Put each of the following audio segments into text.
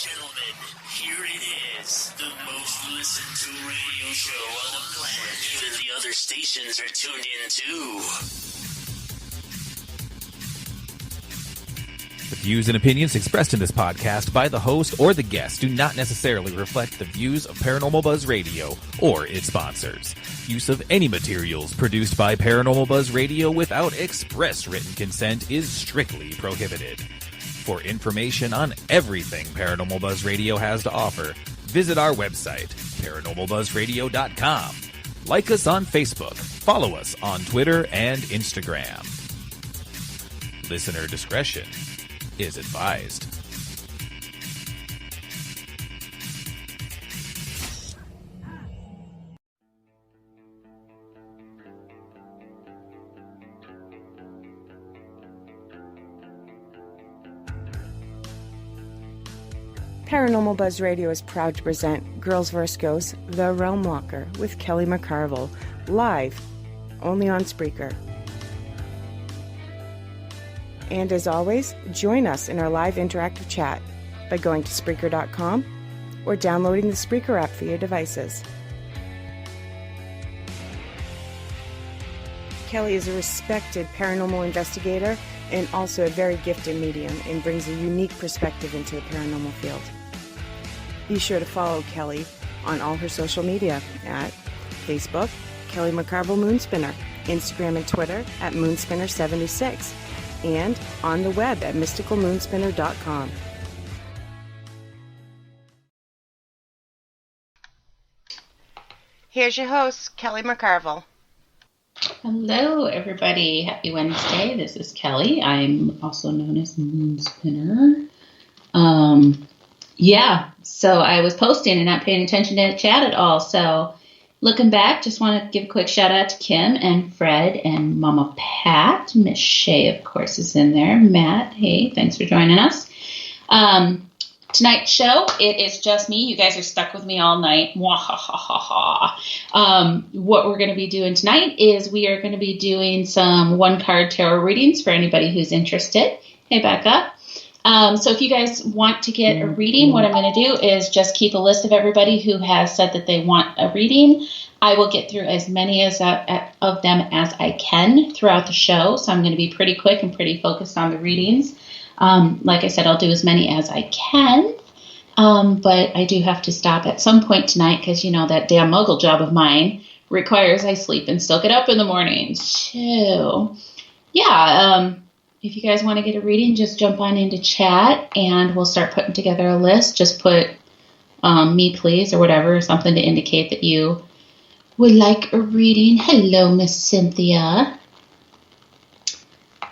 gentlemen, here it is. The most listened to radio show on the planet. Even the other stations are tuned in too. The views and opinions expressed in this podcast by the host or the guest do not necessarily reflect the views of Paranormal Buzz Radio or its sponsors. Use of any materials produced by Paranormal Buzz Radio without express written consent is strictly prohibited. For information on everything Paranormal Buzz Radio has to offer, visit our website, paranormalbuzzradio.com. Like us on Facebook, follow us on Twitter and Instagram. Listener discretion is advised. Paranormal Buzz Radio is proud to present Girls vs. Ghosts, The Realm Walker with Kelly McCarville, live, only on Spreaker. And as always, join us in our live interactive chat by going to Spreaker.com or downloading the Spreaker app for your devices. Kelly is a respected paranormal investigator and also a very gifted medium and brings a unique perspective into the paranormal field. Be sure to follow Kelly on all her social media at Facebook, Kelly McCarville Moonspinner, Instagram and Twitter at Moonspinner76, and on the web at mysticalmoonspinner.com. Here's your host, Kelly McCarville. Hello, everybody. Happy Wednesday. This is Kelly. I'm also known as Moonspinner. So I was posting and not paying attention to chat at all. So looking back, just want to give a quick shout out to Kim and Fred and Mama Pat. Miss Shay, of course, is in there. Matt, hey, thanks for joining us. Tonight's show, it is just me. You guys are stuck with me all night. What we're going to be doing tonight is we are going to be doing some one-card tarot readings for anybody who's interested. Hey, Becca. So if you guys want to get a reading, what I'm going to do is just keep a list of everybody who has said that they want a reading. I will get through as many of them as I can throughout the show. So I'm going to be pretty quick and pretty focused on the readings. Like I said, I'll do as many as I can. But I do have to stop at some point tonight because, you know, that damn muggle job of mine requires I sleep and still get up in the morning. So, if you guys want to get a reading, just jump on into chat and we'll start putting together a list. Just put me please or whatever, something to indicate that you would like a reading. Hello, Miss Cynthia.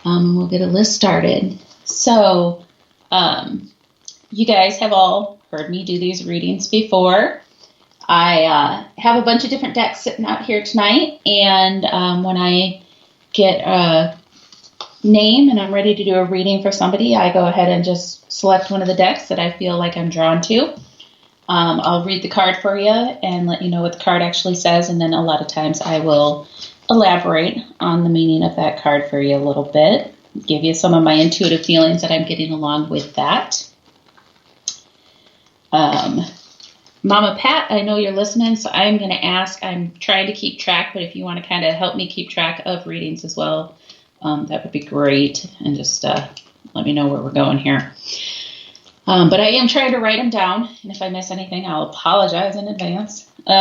We'll get a list started. So, you guys have all heard me do these readings before. I have a bunch of different decks sitting out here tonight, and when I get a name and I'm ready to do a reading for somebody, I go ahead and just select one of the decks that I feel like I'm drawn to. I'll read the card for you and let you know what the card actually says, and then a lot of times I will elaborate on the meaning of that card for you a little bit, give you some of my intuitive feelings that I'm getting along with that. Mama Pat, I know you're listening, so I'm going to ask, I'm trying to keep track, but if you want to kind of help me keep track of readings as well, that would be great, and just let me know where we're going here. But I am trying to write them down, and if I miss anything, I'll apologize in advance. We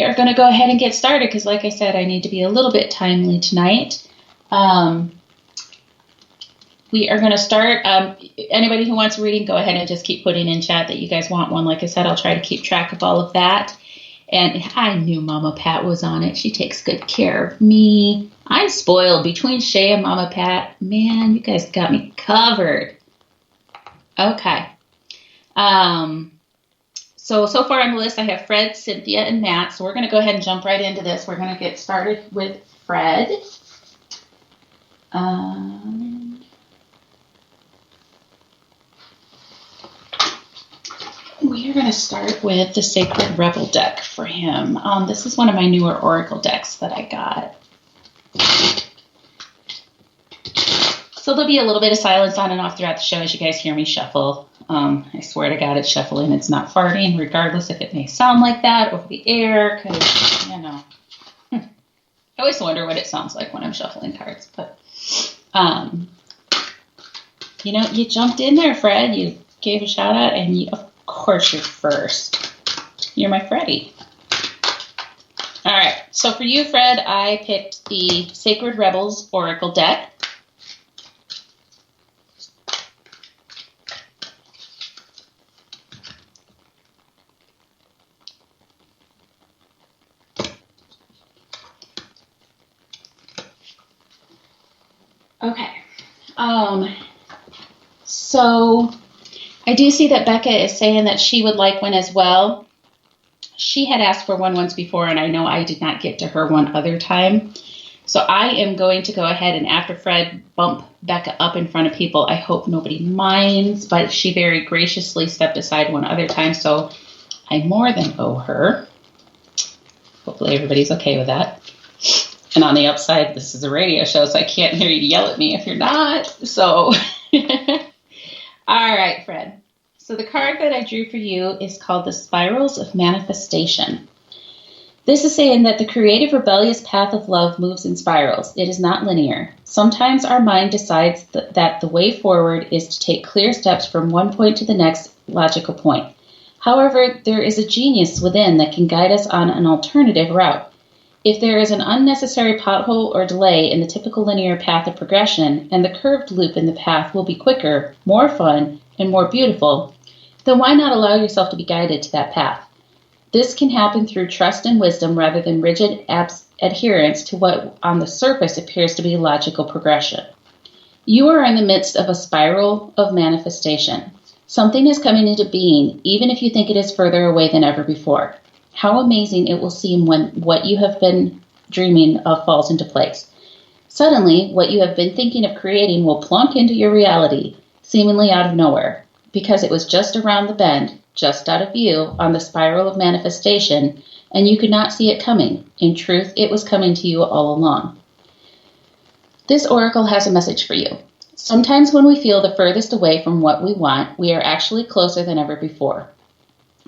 are going to go ahead and get started, because like I said, I need to be a little bit timely tonight. We are going to start. Anybody who wants a reading, go ahead and just keep putting in chat that you guys want one. Like I said, I'll try to keep track of all of that. And I knew Mama Pat was on it. She takes good care of me. I'm spoiled between Shay and Mama Pat. Man, you guys got me covered. Okay. So far on the list, I have Fred, Cynthia, and Matt. So we're going to go ahead and jump right into this. We're going to get started with Fred. We are going to start with the Sacred Rebel deck for him. This is one of my newer Oracle decks that I got. So there'll be a little bit of silence on and off throughout the show as you guys hear me shuffle. I swear to God, it's shuffling. It's not farting, regardless if it may sound like that over the air, because, I always wonder what it sounds like when I'm shuffling cards. But, you jumped in there, Fred. You gave a shout out, and of course you're first. You're my Freddy. All right. So for you, Fred, I picked the Sacred Rebels Oracle deck. Okay. So I do see that Becca is saying that she would like one as well. She had asked for one once before, and I know I did not get to her one other time. So I am going to go ahead and, after Fred, bump Becca up in front of people. I hope nobody minds, but she very graciously stepped aside one other time, so I more than owe her. Hopefully everybody's okay with that. And on the upside, this is a radio show, so I can't hear you yell at me if you're not. So, all right, Fred. So the card that I drew for you is called the Spirals of Manifestation. This is saying that the creative, rebellious path of love moves in spirals. It is not linear. Sometimes our mind decides that the way forward is to take clear steps from one point to the next logical point. However, there is a genius within that can guide us on an alternative route. If there is an unnecessary pothole or delay in the typical linear path of progression, and the curved loop in the path will be quicker, more fun, and more beautiful, then why not allow yourself to be guided to that path? This can happen through trust and wisdom rather than rigid adherence to what on the surface appears to be logical progression. You are in the midst of a spiral of manifestation. Something is coming into being, even if you think it is further away than ever before. How amazing it will seem when what you have been dreaming of falls into place. Suddenly, what you have been thinking of creating will plunk into your reality, seemingly out of nowhere, because it was just around the bend, just out of view, on the spiral of manifestation, and you could not see it coming. In truth, it was coming to you all along. This oracle has a message for you. Sometimes when we feel the furthest away from what we want, we are actually closer than ever before.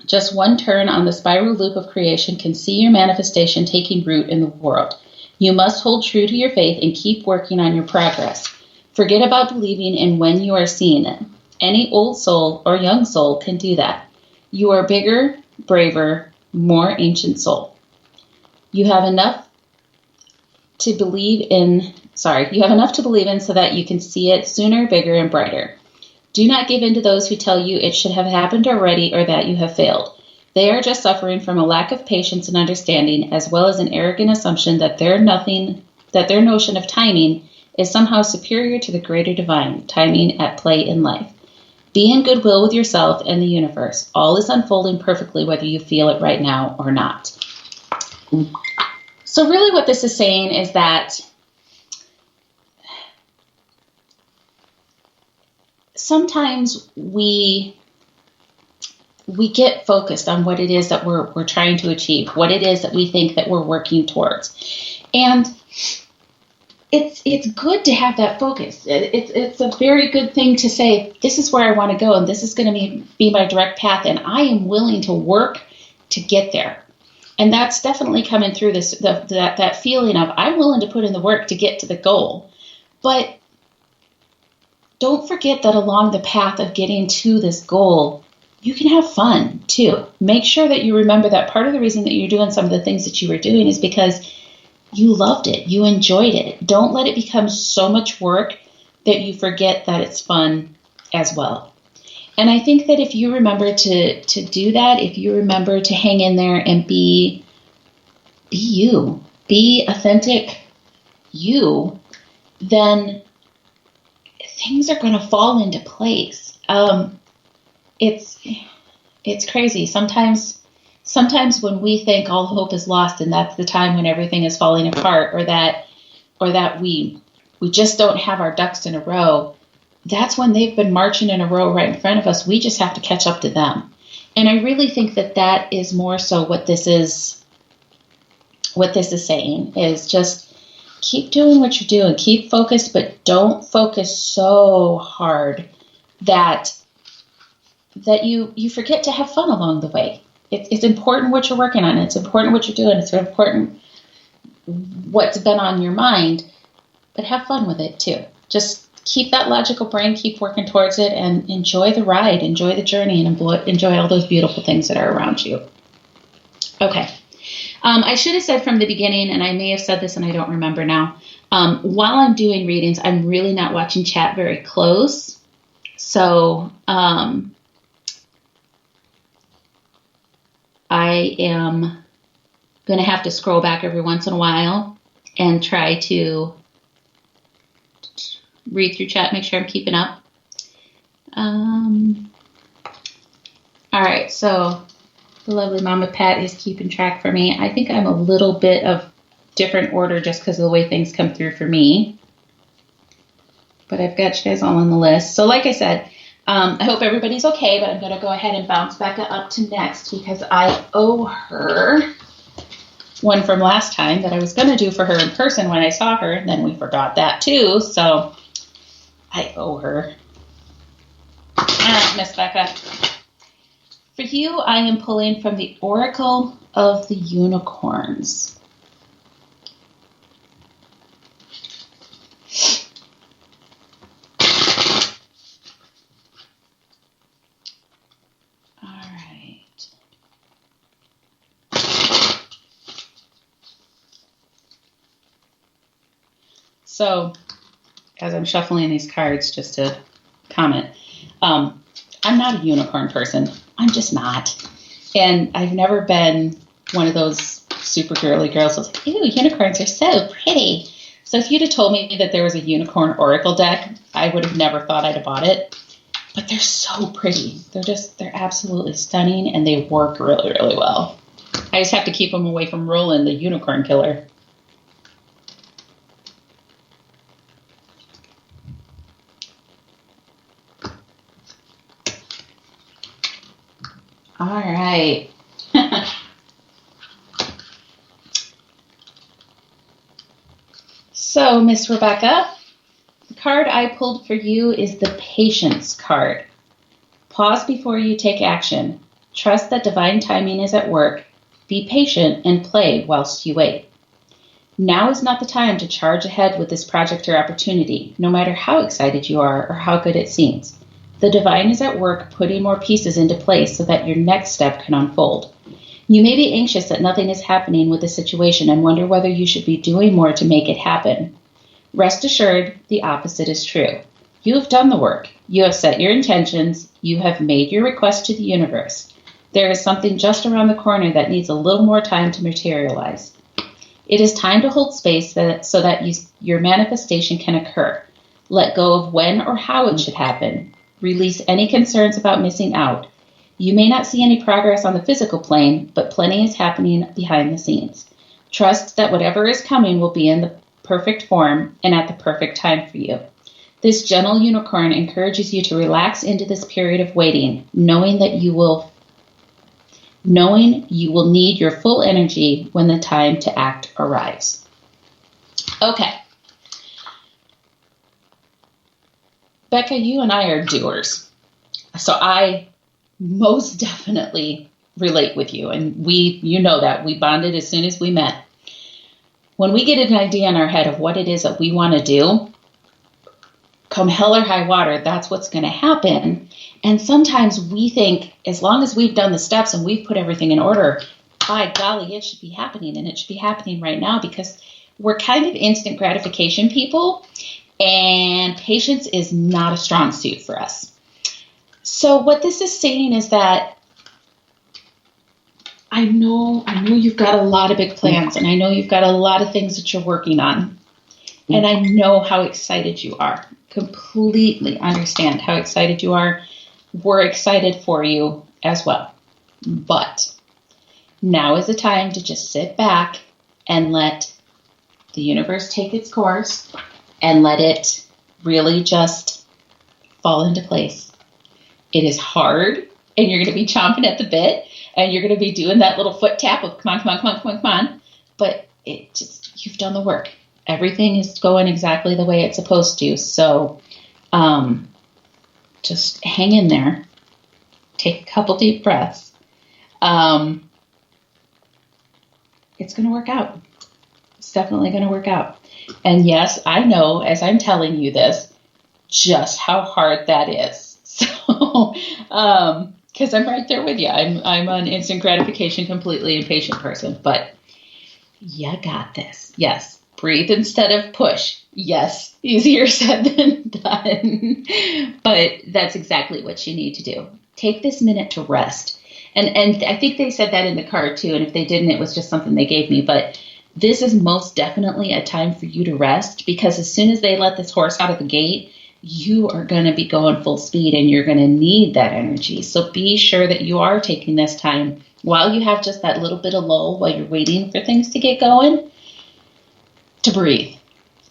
Just one turn on the spiral loop of creation can see your manifestation taking root in the world. You must hold true to your faith and keep working on your progress. Forget about believing in when you are seeing it. Any old soul or young soul can do that. You are bigger, braver, more ancient soul. You have enough to believe in so that you can see it sooner, bigger, and brighter. Do not give in to those who tell you it should have happened already or that you have failed. They are just suffering from a lack of patience and understanding, as well as an arrogant assumption that their notion of timing is somehow superior to the greater divine timing at play in life. Be in goodwill with yourself and the universe. All is unfolding perfectly whether you feel it right now or not. So really what this is saying is that sometimes we get focused on what it is that we're trying to achieve, what it is that we think that we're working towards. And it's good to have that focus. It's a very good thing to say, this is where I want to go, and this is going to be my direct path, and I am willing to work to get there. And that's definitely coming through that feeling of, I'm willing to put in the work to get to the goal. But don't forget that along the path of getting to this goal, you can have fun too. Make sure that you remember that part of the reason that you're doing some of the things that you were doing is because you loved it. You enjoyed it. Don't let it become so much work that you forget that it's fun as well. And I think that if you remember to do that, if you remember to hang in there and be you, be authentic you, then things are going to fall into place. It's crazy. Sometimes when we think all hope is lost and that's the time when everything is falling apart, or that we just don't have our ducks in a row, that's when they've been marching in a row right in front of us. We just have to catch up to them. And I really think that is more so what this is saying, is just keep doing what you're doing. Keep focused, but don't focus so hard that you forget to have fun along the way. It's important what you're working on. It's important what you're doing. It's important what's been on your mind, but have fun with it too. Just keep that logical brain, keep working towards it, and enjoy the ride, enjoy the journey, and enjoy all those beautiful things that are around you. Okay. I should have said from the beginning, and I may have said this and I don't remember now, while I'm doing readings, I'm really not watching chat very close. So I am going to have to scroll back every once in a while and try to read through chat, make sure I'm keeping up. All right, so the lovely Mama Pat is keeping track for me. I think I'm a little bit of different order just because of the way things come through for me. But I've got you guys all on the list. So like I said, I hope everybody's okay, but I'm going to go ahead and bounce Becca up to next because I owe her one from last time that I was going to do for her in person when I saw her, and then we forgot that too, so I owe her. Miss Becca. For you, I am pulling from the Oracle of the Unicorns. So, as I'm shuffling these cards, just to comment, I'm not a unicorn person. I'm just not. And I've never been one of those super girly girls who's like, ew, unicorns are so pretty. So if you'd have told me that there was a unicorn oracle deck, I would have never thought I'd have bought it. But they're so pretty. They're absolutely stunning, and they work really, really well. I just have to keep them away from Roland, the unicorn killer. All right. So, Miss Rebecca, the card I pulled for you is the Patience card. Pause before you take action. Trust that divine timing is at work. Be patient and play whilst you wait. Now is not the time to charge ahead with this project or opportunity, no matter how excited you are or how good it seems. The divine is at work putting more pieces into place so that your next step can unfold. You may be anxious that nothing is happening with the situation and wonder whether you should be doing more to make it happen. Rest assured, the opposite is true. You have done the work. You have set your intentions. You have made your request to the universe. There is something just around the corner that needs a little more time to materialize. It is time to hold space so that your manifestation can occur. Let go of when or how it should happen. Release any concerns about missing out. You may not see any progress on the physical plane, but plenty is happening behind the scenes. Trust that whatever is coming will be in the perfect form and at the perfect time for you. This gentle unicorn encourages you to relax into this period of waiting, knowing you will need your full energy when the time to act arrives. Okay. Becca, you and I are doers. So I most definitely relate with you. And you know that. We bonded as soon as we met. When we get an idea in our head of what it is that we want to do, come hell or high water, that's what's going to happen. And sometimes we think, as long as we've done the steps and we've put everything in order, by golly, it should be happening. And it should be happening right now because we're kind of instant gratification people. And patience is not a strong suit for us. So what this is saying is that I know you've got a lot of big plans, and I know you've got a lot of things that you're working on. And I know how excited you are. Completely understand how excited you are. We're excited for you as well. But now is the time to just sit back and let the universe take its course and let it really just fall into place. It is hard, and you're going to be chomping at the bit, and you're going to be doing that little foot tap of come on, come on, come on, come on, come on. But you've done the work. everything is going exactly the way it's supposed to. So just hang in there. Take a couple deep breaths. It's going to work out. It's definitely going to work out. And yes, I know as I'm telling you this, just how hard that is. So, because I'm right there with you. I'm an instant gratification, completely impatient person, but you got this. Yes. Breathe instead of push. Yes. Easier said than done. But that's exactly what you need to do. Take this minute to rest. And I think they said that in the card too. And if they didn't, it was just something they gave me. But this is most definitely a time for you to rest, because as soon as they let this horse out of the gate, you are going to be going full speed and you're going to need that energy. So be sure that you are taking this time while you have just that little bit of lull, while you're waiting for things to get going, to breathe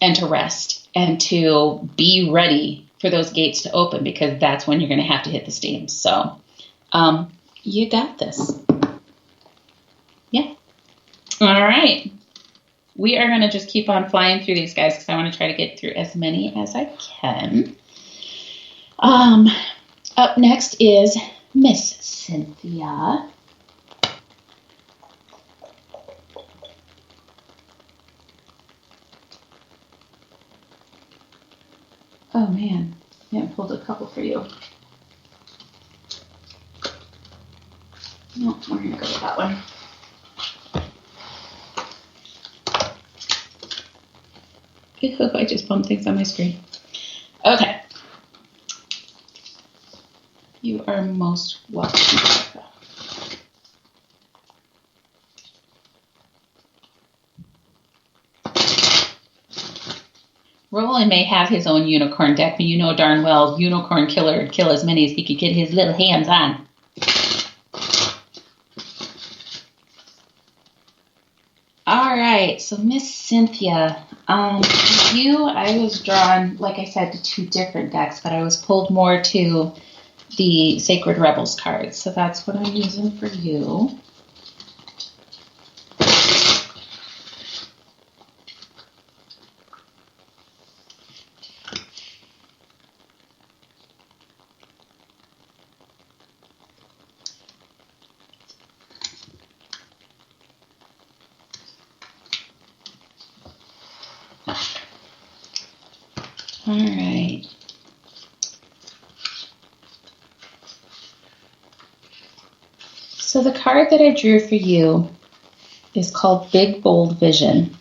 and to rest and to be ready for those gates to open, because that's when you're going to have to hit the steam. So you got this. Yeah. All right. We are going to just keep on flying through these guys because I want to try to get through as many as I can. Up next is Miss Cynthia. Oh, man. Yeah, I pulled a couple for you. No, we're going to go with that one. Ew, I just bumped things on my screen. Okay. You are most welcome. Roland may have his own unicorn deck, but you know darn well Unicorn Killer would kill as many as he could get his little hands on. All right, so Miss Cynthia, I was drawn, like I said, to two different decks, but I was pulled more to the Sacred Rebels cards, so that's what I'm using for you. All right. So the card that I drew for you is called Big Bold Vision.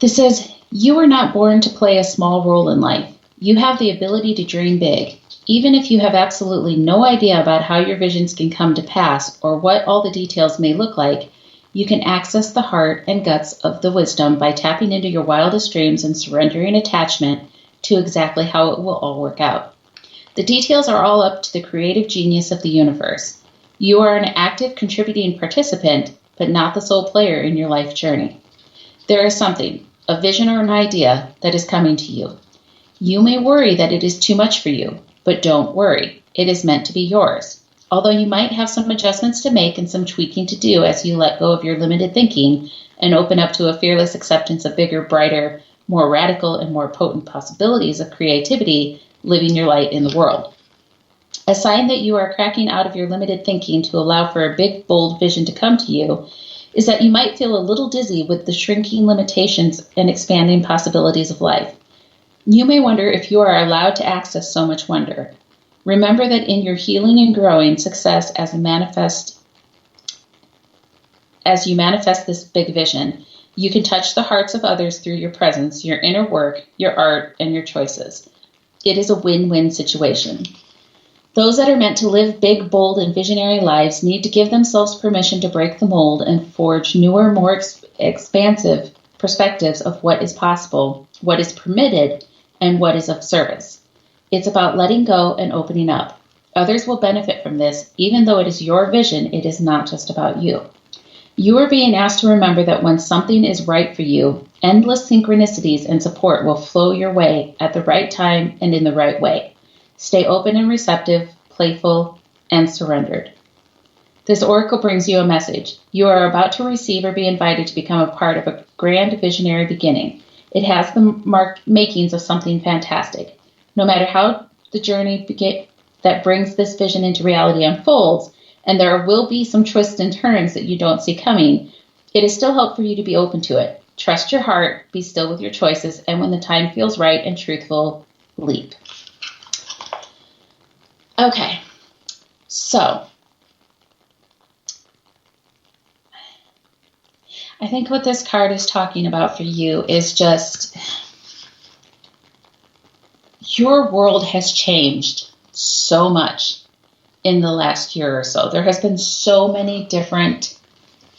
This says, you were not born to play a small role in life. You have the ability to dream big. Even if you have absolutely no idea about how your visions can come to pass or what all the details may look like, you can access the heart and guts of the wisdom by tapping into your wildest dreams and surrendering attachment to exactly how it will all work out. The details are all up to the creative genius of the universe. You are an active contributing participant, but not the sole player in your life journey. There is something, a vision or an idea, that is coming to you. You may worry that it is too much for you, but don't worry. It is meant to be yours. Although you might have some adjustments to make and some tweaking to do as you let go of your limited thinking and open up to a fearless acceptance of bigger, brighter, more radical, and more potent possibilities of creativity living your light in the world. A sign that you are cracking out of your limited thinking to allow for a big, bold vision to come to you is that you might feel a little dizzy with the shrinking limitations and expanding possibilities of life. You may wonder if you are allowed to access so much wonder. Remember that in your healing and growing success as you manifest this big vision, you can touch the hearts of others through your presence, your inner work, your art, and your choices. It is a win-win situation. Those that are meant to live big, bold, and visionary lives need to give themselves permission to break the mold and forge newer, more expansive perspectives of what is possible, what is permitted, and what is of service. It's about letting go and opening up. Others will benefit from this. Even though it is your vision, it is not just about you. You are being asked to remember that when something is right for you, endless synchronicities and support will flow your way at the right time and in the right way. Stay open and receptive, playful, and surrendered. This oracle brings you a message. You are about to receive or be invited to become a part of a grand visionary beginning. It has the makings of something fantastic. No matter how the journey that brings this vision into reality unfolds, and there will be some twists and turns that you don't see coming, it is still helpful for you to be open to it. Trust your heart, be still with your choices, and when the time feels right and truthful, leap. Okay, so I think what this card is talking about for you is just your world has changed so much in the last year or so. There has been so many different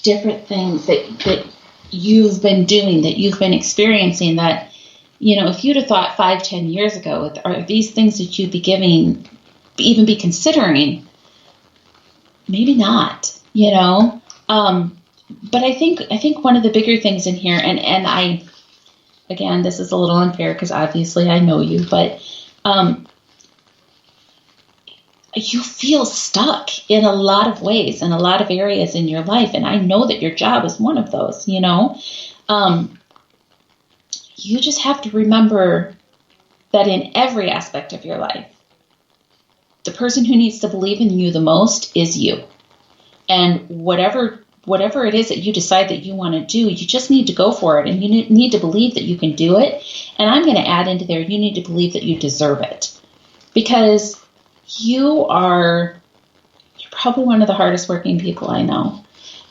things that you've been doing, that you've been experiencing, that, if you'd have thought 5-10 years ago, are these things that you'd be even be considering? Maybe not, but I think one of the bigger things in here, and I, again, this is a little unfair because obviously I know you, but you feel stuck in a lot of ways, in a lot of areas in your life. And I know that your job is one of those, you just have to remember that in every aspect of your life, the person who needs to believe in you the most is you. And whatever it is that you decide that you want to do, you just need to go for it. And you need to believe that you can do it. And I'm going to add into there, you need to believe that you deserve it. Because you're probably one of the hardest working people I know.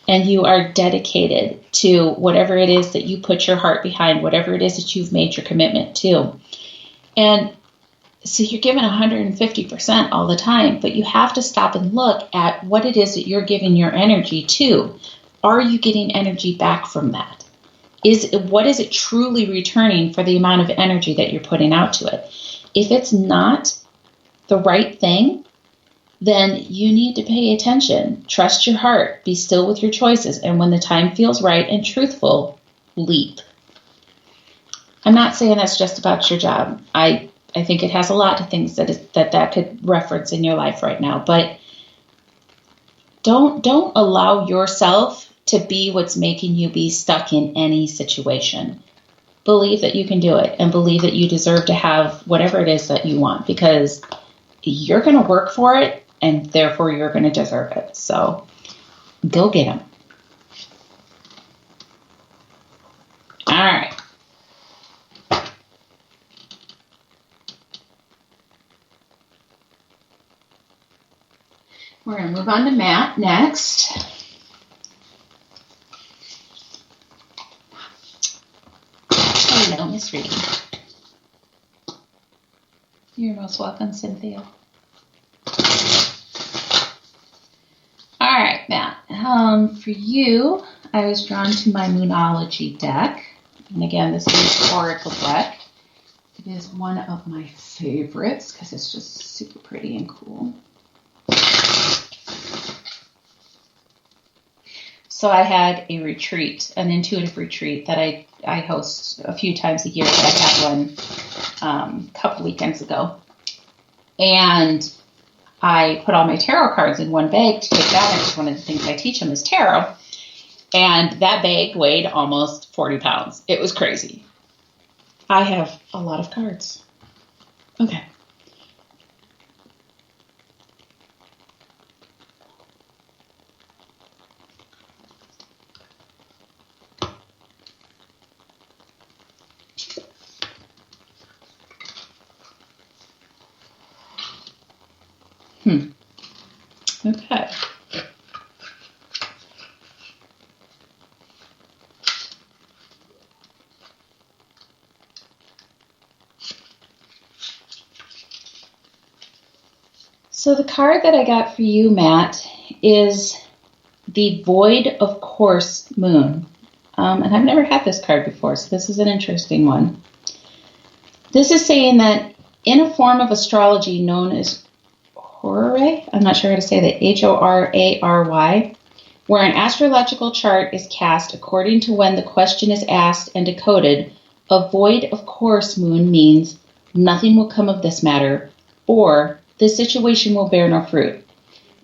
And you are dedicated to whatever it is that you put your heart behind, whatever it is that you've made your commitment to. And so you're giving 150% all the time, but you have to stop and look at what it is that you're giving your energy to. Are you getting energy back from that? What is it truly returning for the amount of energy that you're putting out to it? If it's not the right thing, then you need to pay attention. Trust your heart. Be still with your choices. And when the time feels right and truthful, leap. I'm not saying that's just about your job. I think it has a lot of things that could reference in your life right now. But don't allow yourself to be what's making you be stuck in any situation. Believe that you can do it, and believe that you deserve to have whatever it is that you want, because you're going to work for it, and therefore you're going to deserve it. So go get them. All right. We're going to move on to Matt next. Hello, Miss Reed. You're most welcome, Cynthia. All right, Matt. For you, I was drawn to my Moonology deck. And again, this is an Oracle deck. It is one of my favorites because it's just super pretty and cool. So I had a retreat, an intuitive retreat that I host a few times a year. But I had one a couple weekends ago. And I put all my tarot cards in one bag to take down. Because one of the things I teach them is tarot. And that bag weighed almost 40 pounds. It was crazy. I have a lot of cards. Okay. Okay. So the card that I got for you, Matt, is the Void of Course Moon. And I've never had this card before, so this is an interesting one. This is saying that in a form of astrology known as Horary, I'm not sure how to say that, Horary, where an astrological chart is cast according to when the question is asked and decoded, a void of course moon means nothing will come of this matter, or this situation will bear no fruit.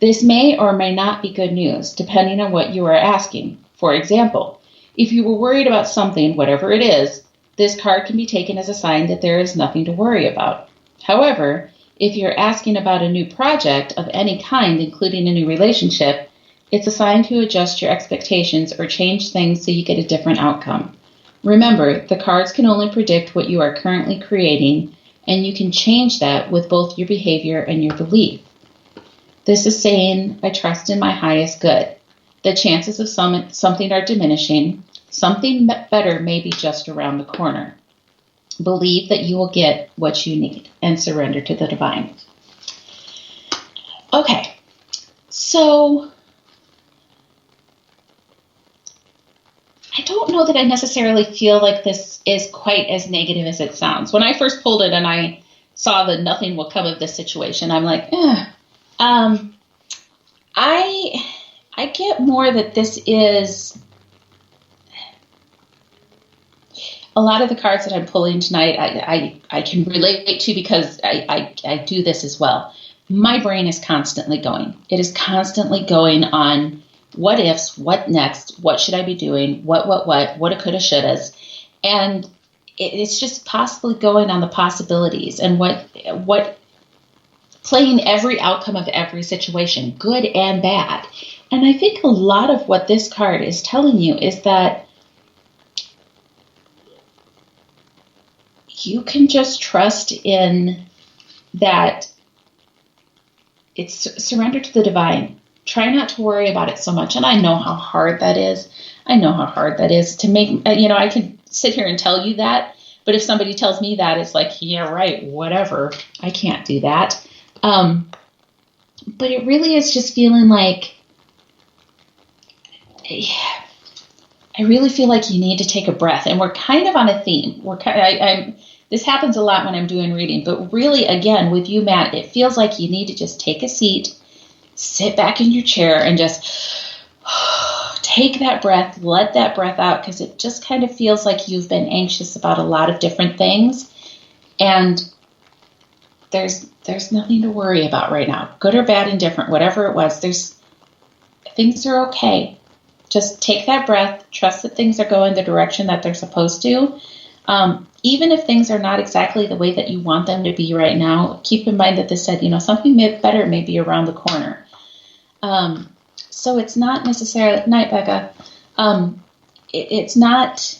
This may or may not be good news, depending on what you are asking. For example, if you were worried about something, whatever it is, this card can be taken as a sign that there is nothing to worry about. However, if you're asking about a new project of any kind, including a new relationship, it's a sign to adjust your expectations or change things so you get a different outcome. Remember, the cards can only predict what you are currently creating, and you can change that with both your behavior and your belief. This is saying, I trust in my highest good. The chances of something are diminishing. Something better may be just around the corner. Believe that you will get what you need and surrender to the divine. Okay, so I don't know that I necessarily feel like this is quite as negative as it sounds. When I first pulled it and I saw that nothing will come of this situation, I'm like, I get more that this is a lot of the cards that I'm pulling tonight. I can relate to because I do this as well. My brain is constantly going. It is constantly going on what ifs, what next, what should I be doing, what it coulda, shouldas, and it's just possibly going on the possibilities and what playing every outcome of every situation, good and bad. And I think a lot of what this card is telling you is that you can just trust in that it's surrender to the divine. Try not to worry about it so much. And I know how hard that is. I know how hard that is to make, I can sit here and tell you that, but if somebody tells me that, it's like, yeah, right, whatever. I can't do that. But it really is just feeling like, I really feel like you need to take a breath, and we're kind of on a theme. This happens a lot when I'm doing reading, but really, again, with you, Matt, it feels like you need to just take a seat, sit back in your chair, and just take that breath, let that breath out, because it just kind of feels like you've been anxious about a lot of different things, and there's nothing to worry about right now, good or bad, indifferent, whatever it was. Things are okay. Just take that breath, trust that things are going the direction that they're supposed to. Even if things are not exactly the way that you want them to be right now, keep in mind that this said, something better may be around the corner. So it's not necessarily, night, Becca, it's not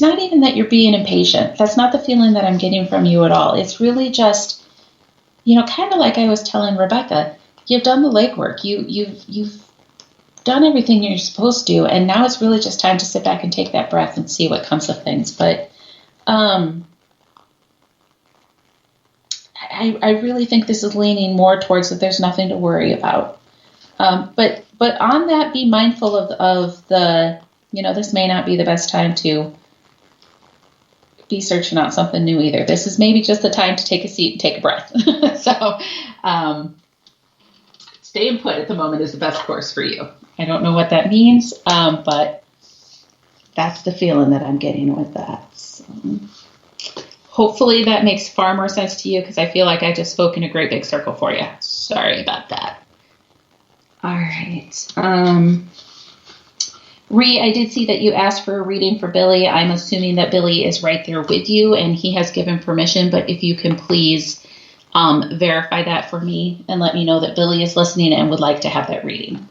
even that you're being impatient. That's not the feeling that I'm getting from you at all. It's really just, kind of like I was telling Rebecca, you've done the legwork. You've done everything you're supposed to, and now it's really just time to sit back and take that breath and see what comes of things. But I really think this is leaning more towards that there's nothing to worry about. But on that, be mindful of the, this may not be the best time to be searching out something new either. This is maybe just the time to take a seat and take a breath. So staying put at the moment is the best course for you. I don't know what that means, but that's the feeling that I'm getting with that. So hopefully that makes far more sense to you, because I feel like I just spoke in a great big circle for you. Sorry about that. All right. Ree, I did see that you asked for a reading for Billy. I'm assuming that Billy is right there with you and he has given permission, but if you can please verify that for me and let me know that Billy is listening and would like to have that reading.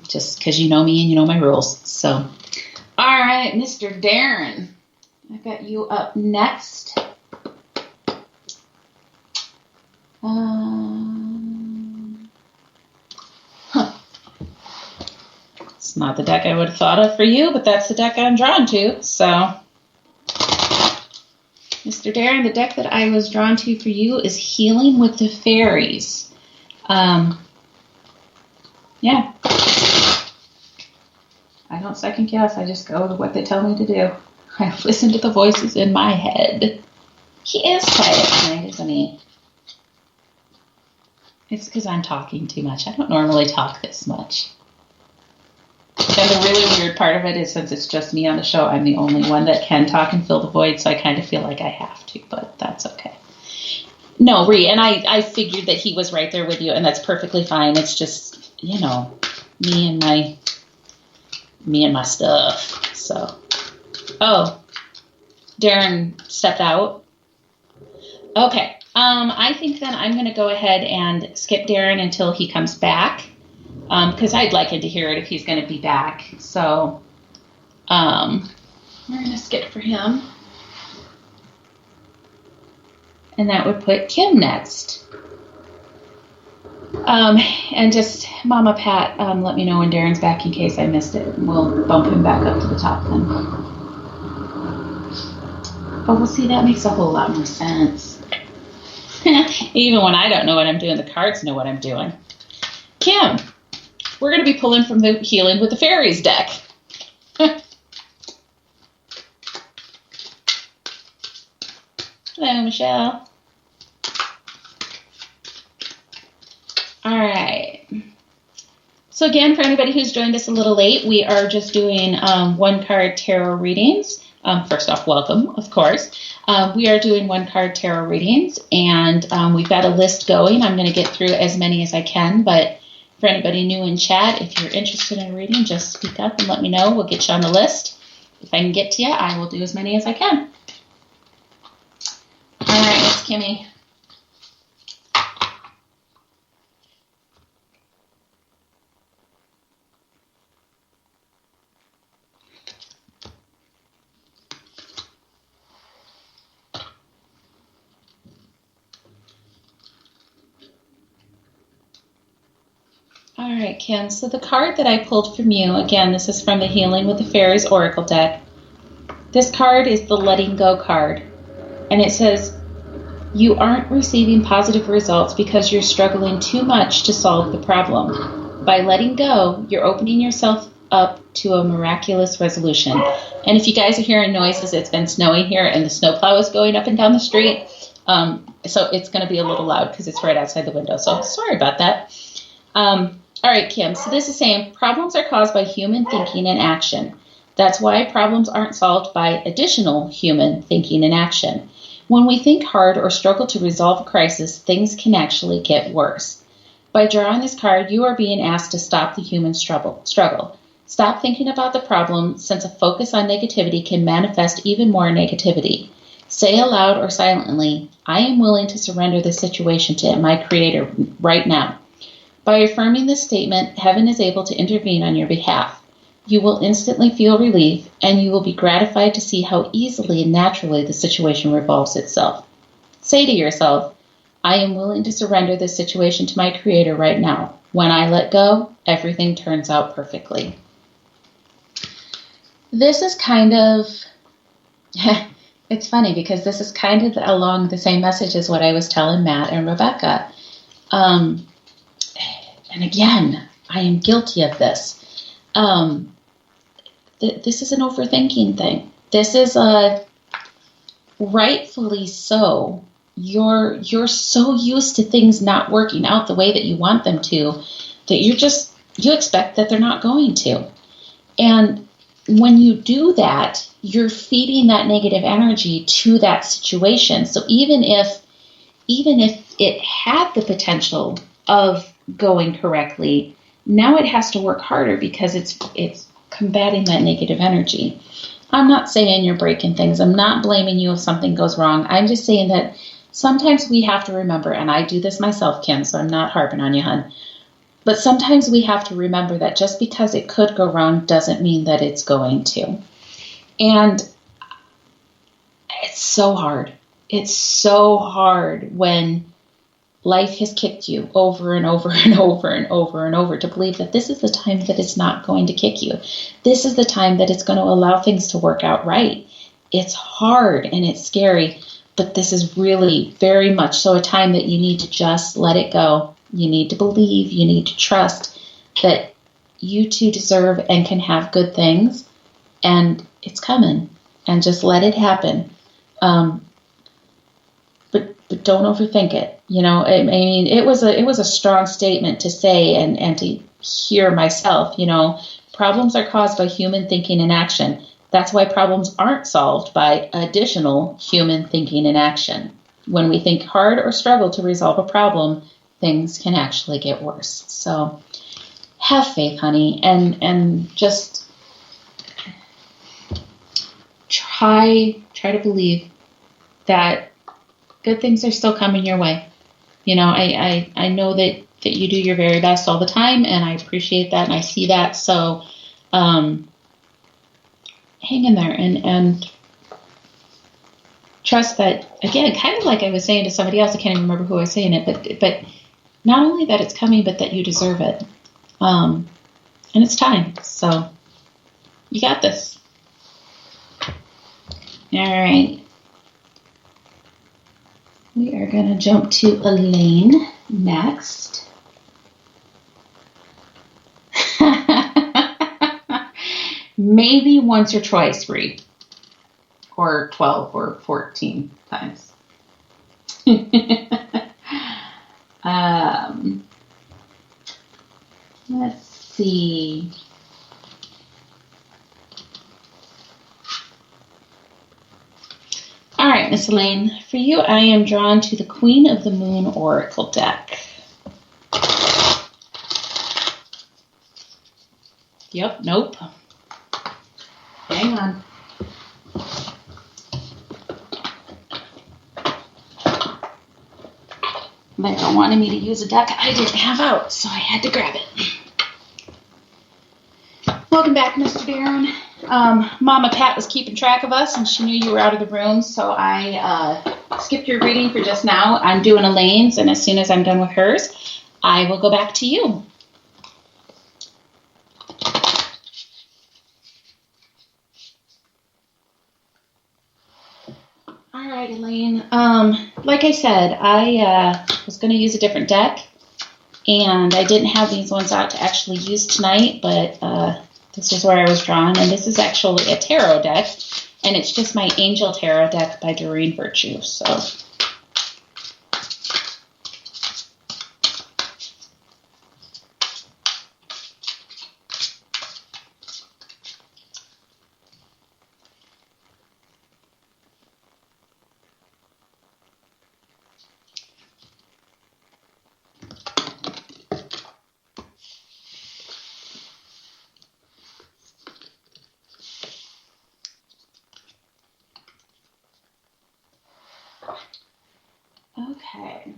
Just because you know me and you know my rules. So, all right, Mr. Darren, I've got you up next. It's not the deck I would have thought of for you, but that's the deck I'm drawn to. So, Mr. Darren, the deck that I was drawn to for you is Healing with the Fairies. Yeah. I don't second guess. I just go with what they tell me to do. I listen to the voices in my head. He is quiet tonight, isn't he? It's because I'm talking too much. I don't normally talk this much. And the really weird part of it is, since it's just me on the show, I'm the only one that can talk and fill the void, so I kind of feel like I have to, but that's okay. No, and I figured that he was right there with you, and that's perfectly fine. It's just, me and my stuff. So, Darren stepped out. Okay. I think then I'm going to go ahead and skip Darren until he comes back, because I'd like him to hear it if he's going to be back. So, we're going to skip for him. And that would put Kim next. And just Mama Pat, let me know when Darren's back in case I missed it. And we'll bump him back up to the top then. Oh, well, see, that makes a whole lot more sense. Even when I don't know what I'm doing, the cards know what I'm doing. Kim, we're going to be pulling from the Healing with the Fairies deck. Hello, Michelle. All right. So again, for anybody who's joined us a little late, we are just doing one-card tarot readings. First off, welcome, of course. We are doing one-card tarot readings, and we've got a list going. I'm going to get through as many as I can, but for anybody new in chat, if you're interested in a reading, just speak up and let me know. We'll get you on the list. If I can get to you, I will do as many as I can. All right, Miss Kimmy. All right, Kim. So the card that I pulled from you, again, this is from the Healing with the Fairies Oracle deck. This card is the Letting Go card. And it says, you aren't receiving positive results because you're struggling too much to solve the problem. By letting go, you're opening yourself up to a miraculous resolution. And if you guys are hearing noises, it's been snowing here and the snowplow is going up and down the street. So it's going to be a little loud because it's right outside the window. So sorry about that. All right, Kim. So this is saying problems are caused by human thinking and action. That's why problems aren't solved by additional human thinking and action. When we think hard or struggle to resolve a crisis, things can actually get worse. By drawing this card, you are being asked to stop the human struggle. Stop thinking about the problem, since a focus on negativity can manifest even more negativity. Say aloud or silently, I am willing to surrender this situation to my Creator right now. By affirming this statement, heaven is able to intervene on your behalf. You will instantly feel relief, and you will be gratified to see how easily and naturally the situation resolves itself. Say to yourself, I am willing to surrender this situation to my Creator right now. When I let go, everything turns out perfectly. This is kind of, it's funny because this is kind of along the same message as what I was telling Matt and Rebecca. And again, I am guilty of this. This is an overthinking thing. This is a rightfully so. You're so used to things not working out the way that you want them to that you expect that they're not going to. And when you do that, you're feeding that negative energy to that situation. So even if it had the potential of going correctly, now it has to work harder because it's combating that negative energy. I'm not saying you're breaking things. I'm not blaming you if something goes wrong. I'm just saying that sometimes we have to remember, and I do this myself, Kim, so I'm not harping on you, hon. But sometimes we have to remember that just because it could go wrong doesn't mean that it's going to. And it's so hard. It's so hard when life has kicked you over and over and over and over and over to believe that this is the time that it's not going to kick you. This is the time that it's going to allow things to work out right. It's hard and it's scary, but this is really very much so a time that you need to just let it go. You need to believe, you need to trust that you too deserve and can have good things, and it's coming, and just let it happen. But don't overthink it. You know, I mean, it was a strong statement to say and to hear myself. You know, problems are caused by human thinking and action. That's why problems aren't solved by additional human thinking and action. when we think hard or struggle to resolve a problem, things can actually get worse. So have faith, honey, and just try to believe that good things are still coming your way. You know, I know that you do your very best all the time, and I appreciate that, and I see that. So hang in there and trust that, again, kind of like I was saying to somebody else, I can't even remember who I was saying it, but not only that it's coming, but that you deserve it. And it's time. So you got this. All right. We are going to jump to Elaine next. Maybe once or twice read. Or 12 or 14 times. Let's see. All right, Miss Elaine, for you, I am drawn to the Queen of the Moon Oracle deck. Yep, nope. Hang on. They wanted me to use a deck I didn't have out, so I had to grab it. Welcome back, Mr. Darren. Mama Pat was keeping track of us, and she knew you were out of the room, so I skipped your reading for just now. I'm doing Elaine's, and as soon as I'm done with hers, I will go back to you. All right, Elaine. Like I said, I was going to use a different deck, and I didn't have these ones out to actually use tonight, but this is where I was drawn, and this is actually a tarot deck, and it's just my Angel Tarot deck by Doreen Virtue. So, okay.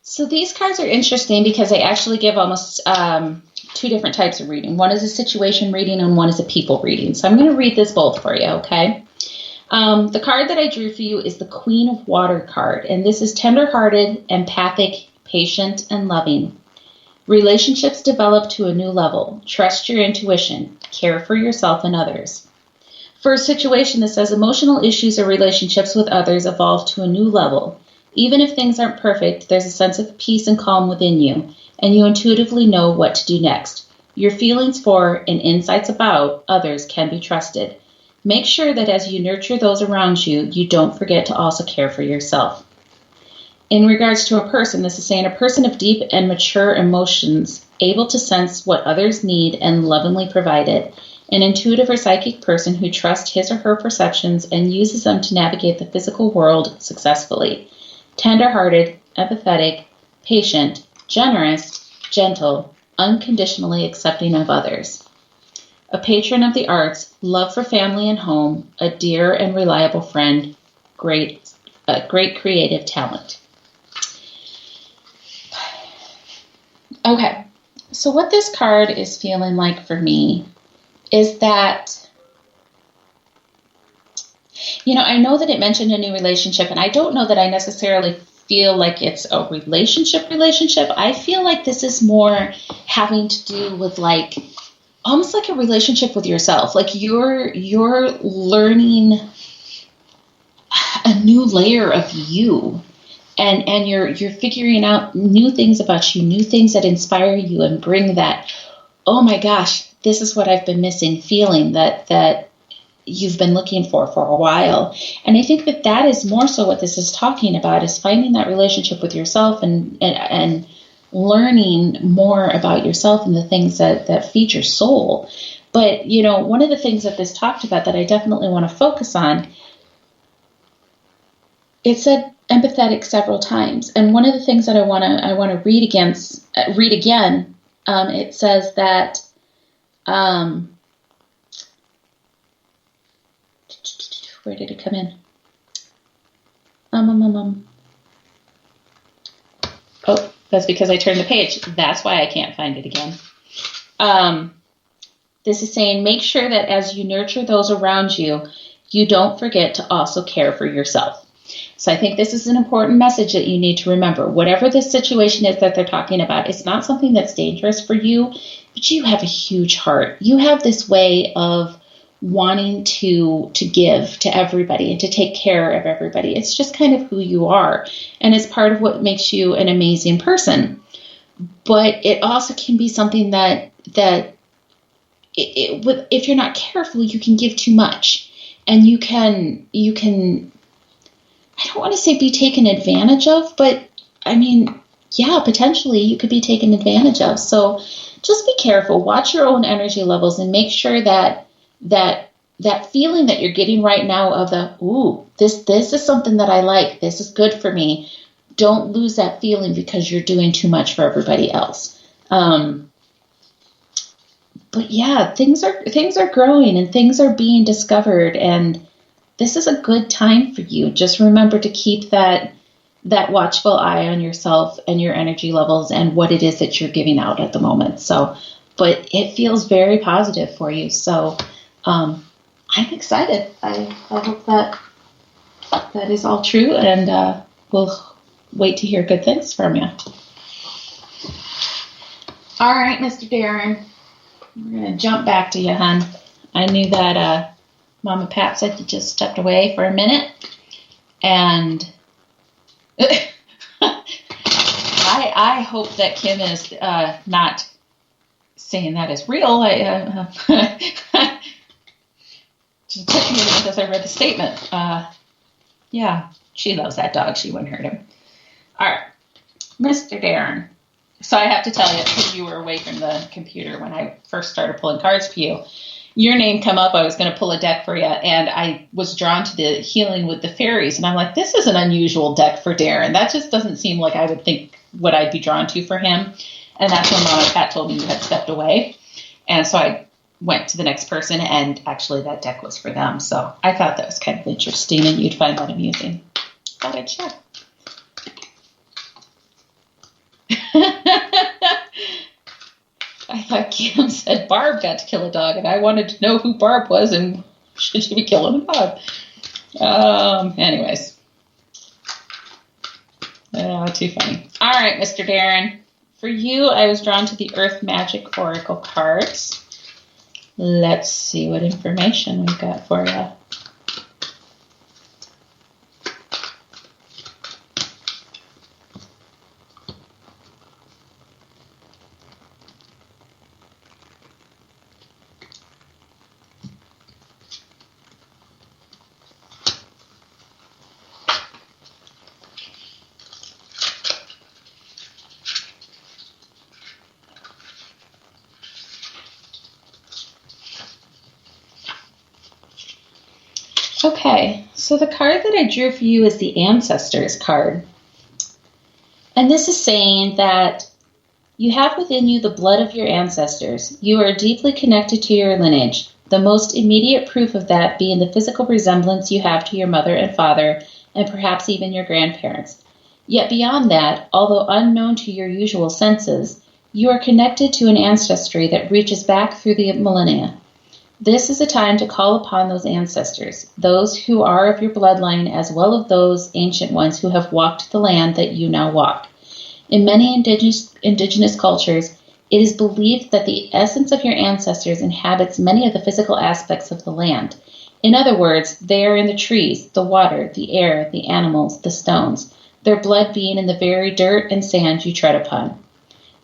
So these cards are interesting because they actually give almost two different types of reading. One is a situation reading and one is a people reading. So I'm going to read this both for you, okay? The card that I drew for you is the Queen of Water card, and this is tender-hearted, empathic, patient, and loving. Relationships develop to a new level. Trust your intuition. Care for yourself and others. For a situation that says emotional issues or relationships with others evolve to a new level. Even if things aren't perfect, there's a sense of peace and calm within you, and you intuitively know what to do next. Your feelings for and insights about others can be trusted. Make sure that as you nurture those around you, you don't forget to also care for yourself. In regards to a person, this is saying a person of deep and mature emotions, able to sense what others need and lovingly provide it. An intuitive or psychic person who trusts his or her perceptions and uses them to navigate the physical world successfully. Tender-hearted, empathetic, patient, generous, gentle, unconditionally accepting of others. A patron of the arts, love for family and home, a dear and reliable friend, great creative talent. Okay, so what this card is feeling like for me is that, you know, I know that it mentioned a new relationship, and I don't know that I necessarily feel like it's a relationship. I feel like this is more having to do with like, almost like a relationship with yourself. Like you're learning a new layer of you, and you're figuring out new things about you, new things that inspire you and bring that, oh my gosh, this is what I've been missing feeling, that you've been looking for a while. And I think that is more so what this is talking about, is finding that relationship with yourself and learning more about yourself and the things that feed your soul. But, one of the things that this talked about that I definitely want to focus on, it said empathetic several times. And one of the things that I want to read again, it says that, where did it come in? Oh, that's because I turned the page. That's why I can't find it again. This is saying, make sure that as you nurture those around you, you don't forget to also care for yourself. So I think this is an important message that you need to remember. Whatever this situation is that they're talking about, it's not something that's dangerous for you, but you have a huge heart. You have this way of wanting to give to everybody and to take care of everybody. It's just kind of who you are. And it's part of what makes you an amazing person. But it also can be something that if you're not careful, you can give too much. And you can, I don't want to say be taken advantage of, but I mean, yeah, potentially you could be taken advantage of. So just be careful, watch your own energy levels, and make sure that feeling that you're getting right now of this is something that I like, this is good for me. Don't lose that feeling because you're doing too much for everybody else. But yeah, things are growing and things are being discovered, and this is a good time for you. Just remember to keep that watchful eye on yourself and your energy levels and what it is that you're giving out at the moment. So, but it feels very positive for you. So, I'm excited. I hope that is all true, and we'll wait to hear good things from you. All right, Mr. Darren, we're going to jump back to you, hon. I knew that Mama Pat said you just stepped away for a minute, and I hope that Kim is not saying that is real. Just took me because I read the statement. Yeah, she loves that dog. She wouldn't hurt him. All right, Mr. Darren. So I have to tell you, because you were away from the computer when I first started pulling cards for you, your name come up. I was going to pull a deck for you, and I was drawn to the healing with the fairies. And I'm like, this is an unusual deck for Darren. That just doesn't seem like I would think what I'd be drawn to for him. And that's when Mama Pat told me you had stepped away. And so I went to the next person, and actually that deck was for them. So I thought that was kind of interesting, and you'd find that amusing. Thought I'd share. I thought Kim said Barb got to kill a dog, and I wanted to know who Barb was and should she be killing a dog. Anyways. Too funny. All right, Mr. Darren. For you, I was drawn to the Earth Magic Oracle cards. Let's see what information we've got for you. Okay, so the card that I drew for you is the Ancestors card. And this is saying that you have within you the blood of your ancestors. You are deeply connected to your lineage, the most immediate proof of that being the physical resemblance you have to your mother and father, and perhaps even your grandparents. Yet beyond that, although unknown to your usual senses, you are connected to an ancestry that reaches back through the millennia. This is a time to call upon those ancestors, those who are of your bloodline, as well as those ancient ones who have walked the land that you now walk. In many indigenous cultures, it is believed that the essence of your ancestors inhabits many of the physical aspects of the land. In other words, they are in the trees, the water, the air, the animals, the stones, their blood being in the very dirt and sand you tread upon.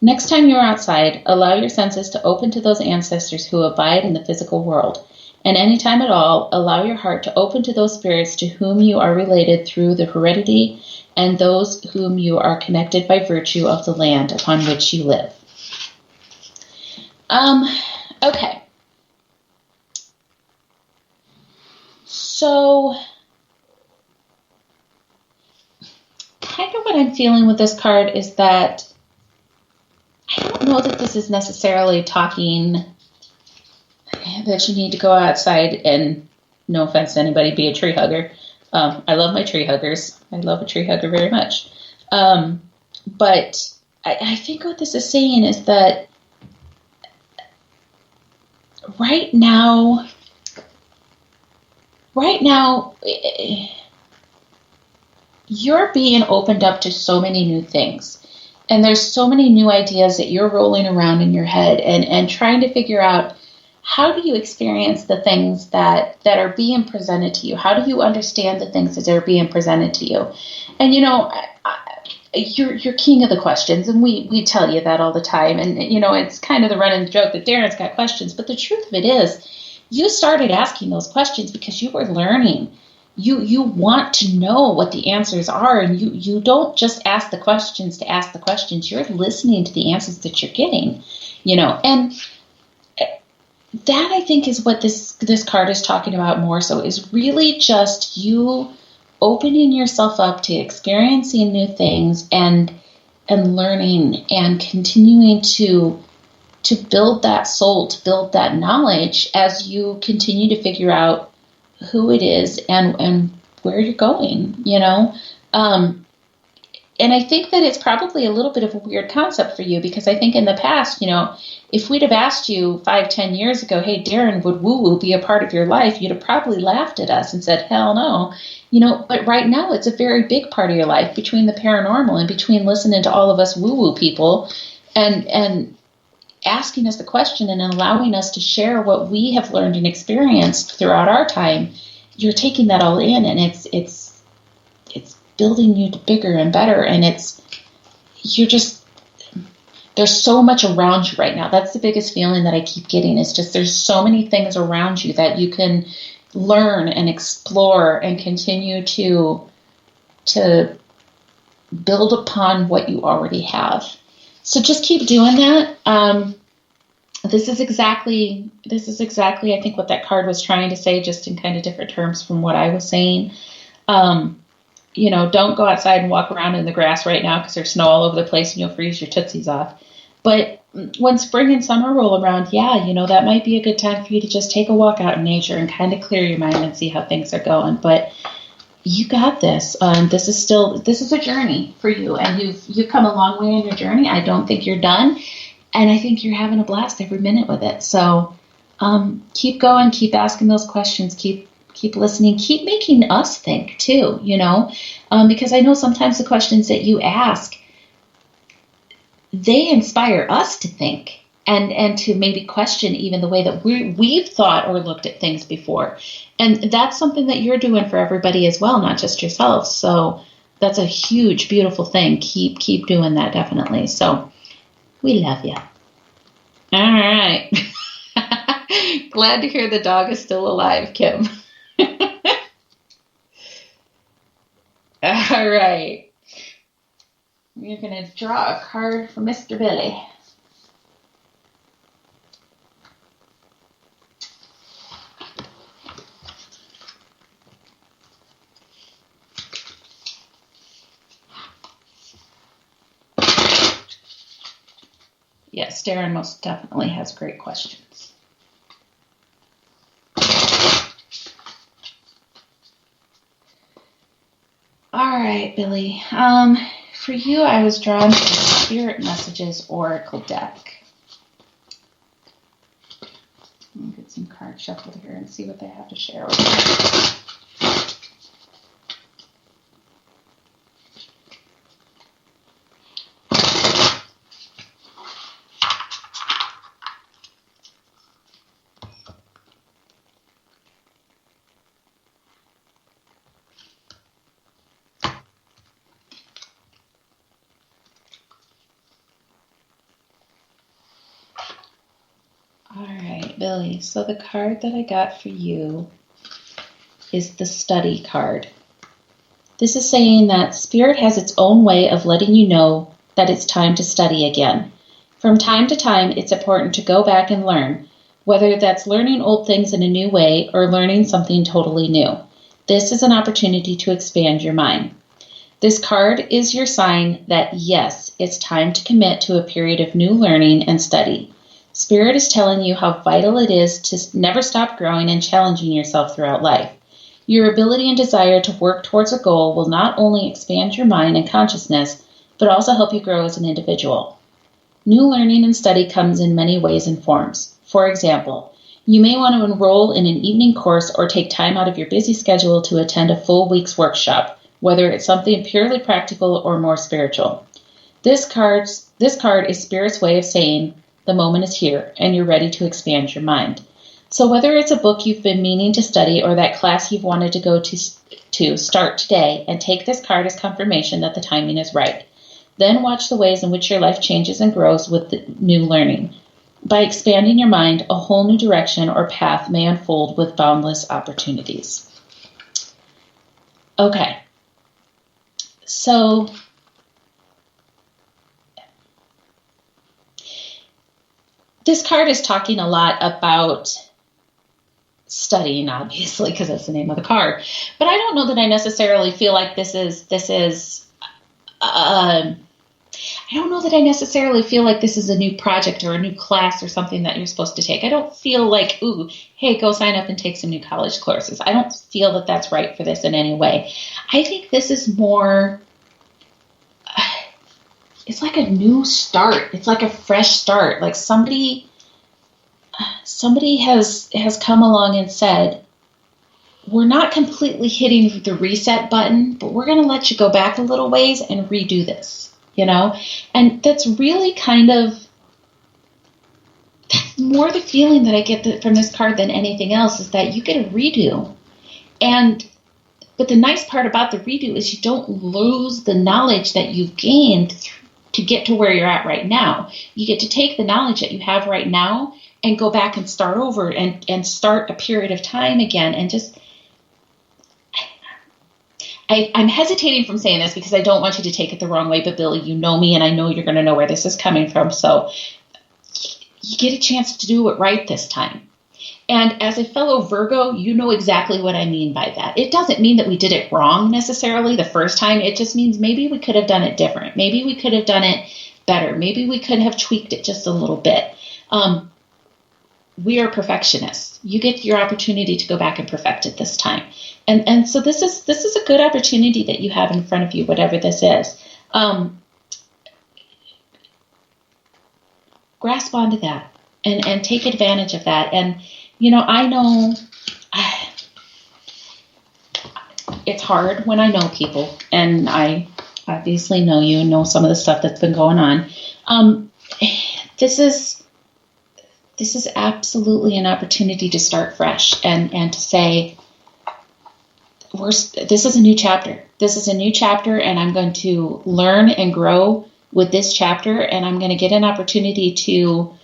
Next time you're outside, allow your senses to open to those ancestors who abide in the physical world, and anytime at all, allow your heart to open to those spirits to whom you are related through the heredity and those whom you are connected by virtue of the land upon which you live. Okay. So, kind of what I'm feeling with this card is that I don't know that this is necessarily talking that you need to go outside and, no offense to anybody, be a tree hugger. I love my tree huggers. I love a tree hugger very much. But I think what this is saying is that right now, you're being opened up to so many new things. And there's so many new ideas that you're rolling around in your head and trying to figure out, how do you experience the things that are being presented to you? How do you understand the things that are being presented to you? And, you're king of the questions, and we tell you that all the time. And, it's kind of the running joke that Darren's got questions. But the truth of it is, you started asking those questions because you were learning. You want to know what the answers are, and you don't just ask the questions to ask the questions. You're listening to the answers that you're getting, and that, I think, is what this card is talking about more so, is really just you opening yourself up to experiencing new things and learning and continuing to build that soul, to build that knowledge as you continue to figure out who it is and where you're going, and I think that it's probably a little bit of a weird concept for you, because I think in the past, if we'd have asked you 5-10 years ago, hey, Darren, would woo-woo be a part of your life? You'd have probably laughed at us and said, hell no. But right now it's a very big part of your life, between the paranormal and between listening to all of us woo-woo people and asking us the question and allowing us to share what we have learned and experienced throughout our time. You're taking that all in, and it's building you to bigger and better, and there's so much around you right now. That's the biggest feeling that I keep getting, is just there's so many things around you that you can learn and explore and continue to build upon what you already have. So just keep doing that. This is exactly I think what that card was trying to say, just in kind of different terms from what I was saying. Don't go outside and walk around in the grass right now because there's snow all over the place and you'll freeze your tootsies off. But when spring and summer roll around, that might be a good time for you to just take a walk out in nature and kind of clear your mind and see how things are going. But you got this. This is a journey for you, and you've come a long way in your journey. I don't think you're done, and I think you're having a blast every minute with it. So keep going, keep asking those questions, keep listening, keep making us think too, because I know sometimes the questions that you ask, they inspire us to think and to maybe question even the way that we've thought or looked at things before. And that's something that you're doing for everybody as well, not just yourself. So that's a huge, beautiful thing. Keep doing that, definitely. So we love you. All right. Glad to hear the dog is still alive, Kim. All right. We're going to draw a card for Mr. Billy. Yes, Darren most definitely has great questions. All right, Billy. For you, I was drawn to the Spirit Messages Oracle deck. Let me get some cards shuffled here and see what they have to share with me. Billy, so the card that I got for you is the study card. This is saying that Spirit has its own way of letting you know that it's time to study again. From time to time, it's important to go back and learn, whether that's learning old things in a new way or learning something totally new. This is an opportunity to expand your mind. This card is your sign that, yes, it's time to commit to a period of new learning and study. Spirit is telling you how vital it is to never stop growing and challenging yourself throughout life. Your ability and desire to work towards a goal will not only expand your mind and consciousness, but also help you grow as an individual. New learning and study comes in many ways and forms. For example, you may want to enroll in an evening course or take time out of your busy schedule to attend a full week's workshop, whether it's something purely practical or more spiritual. This card is Spirit's way of saying the moment is here and you're ready to expand your mind. So whether it's a book you've been meaning to study or that class you've wanted to go to start today, and take this card as confirmation that the timing is right. Then watch the ways in which your life changes and grows with the new learning. By expanding your mind, a whole new direction or path may unfold with boundless opportunities. Okay. So this card is talking a lot about studying, obviously, because that's the name of the card. But I don't know that I necessarily feel like this is I don't know that I necessarily feel like this is a new project or a new class or something that you're supposed to take. I don't feel like, ooh, hey, go sign up and take some new college courses. I don't feel that that's right for this in any way. I think this is more, it's like a new start. It's like a fresh start. Like somebody has come along and said, we're not completely hitting the reset button, but we're going to let you go back a little ways and redo this, you know? And that's really that's more the feeling that I get from this card than anything else, is that you get a redo. But the nice part about the redo is you don't lose the knowledge that you've gained to get to where you're at right now. You get to take the knowledge that you have right now and go back and start over and start a period of time again. And just, I'm hesitating from saying this because I don't want you to take it the wrong way, but Billy, you know me and I know you're going to know where this is coming from. So you get a chance to do it right this time. And as a fellow Virgo, you know exactly what I mean by that. It doesn't mean that we did it wrong necessarily the first time. It just means maybe we could have done it different. Maybe we could have done it better. Maybe we could have tweaked it just a little bit. We are perfectionists. You get your opportunity to go back and perfect it this time. And so this is a good opportunity that you have in front of you, whatever this is. Grasp onto that and take advantage of that. And, you know, I know it's hard when I know people, and I obviously know you and know some of the stuff that's been going on. This is absolutely an opportunity to start fresh and to say, this is a new chapter. This is a new chapter, and I'm going to learn and grow with this chapter, and I'm going to get an opportunity to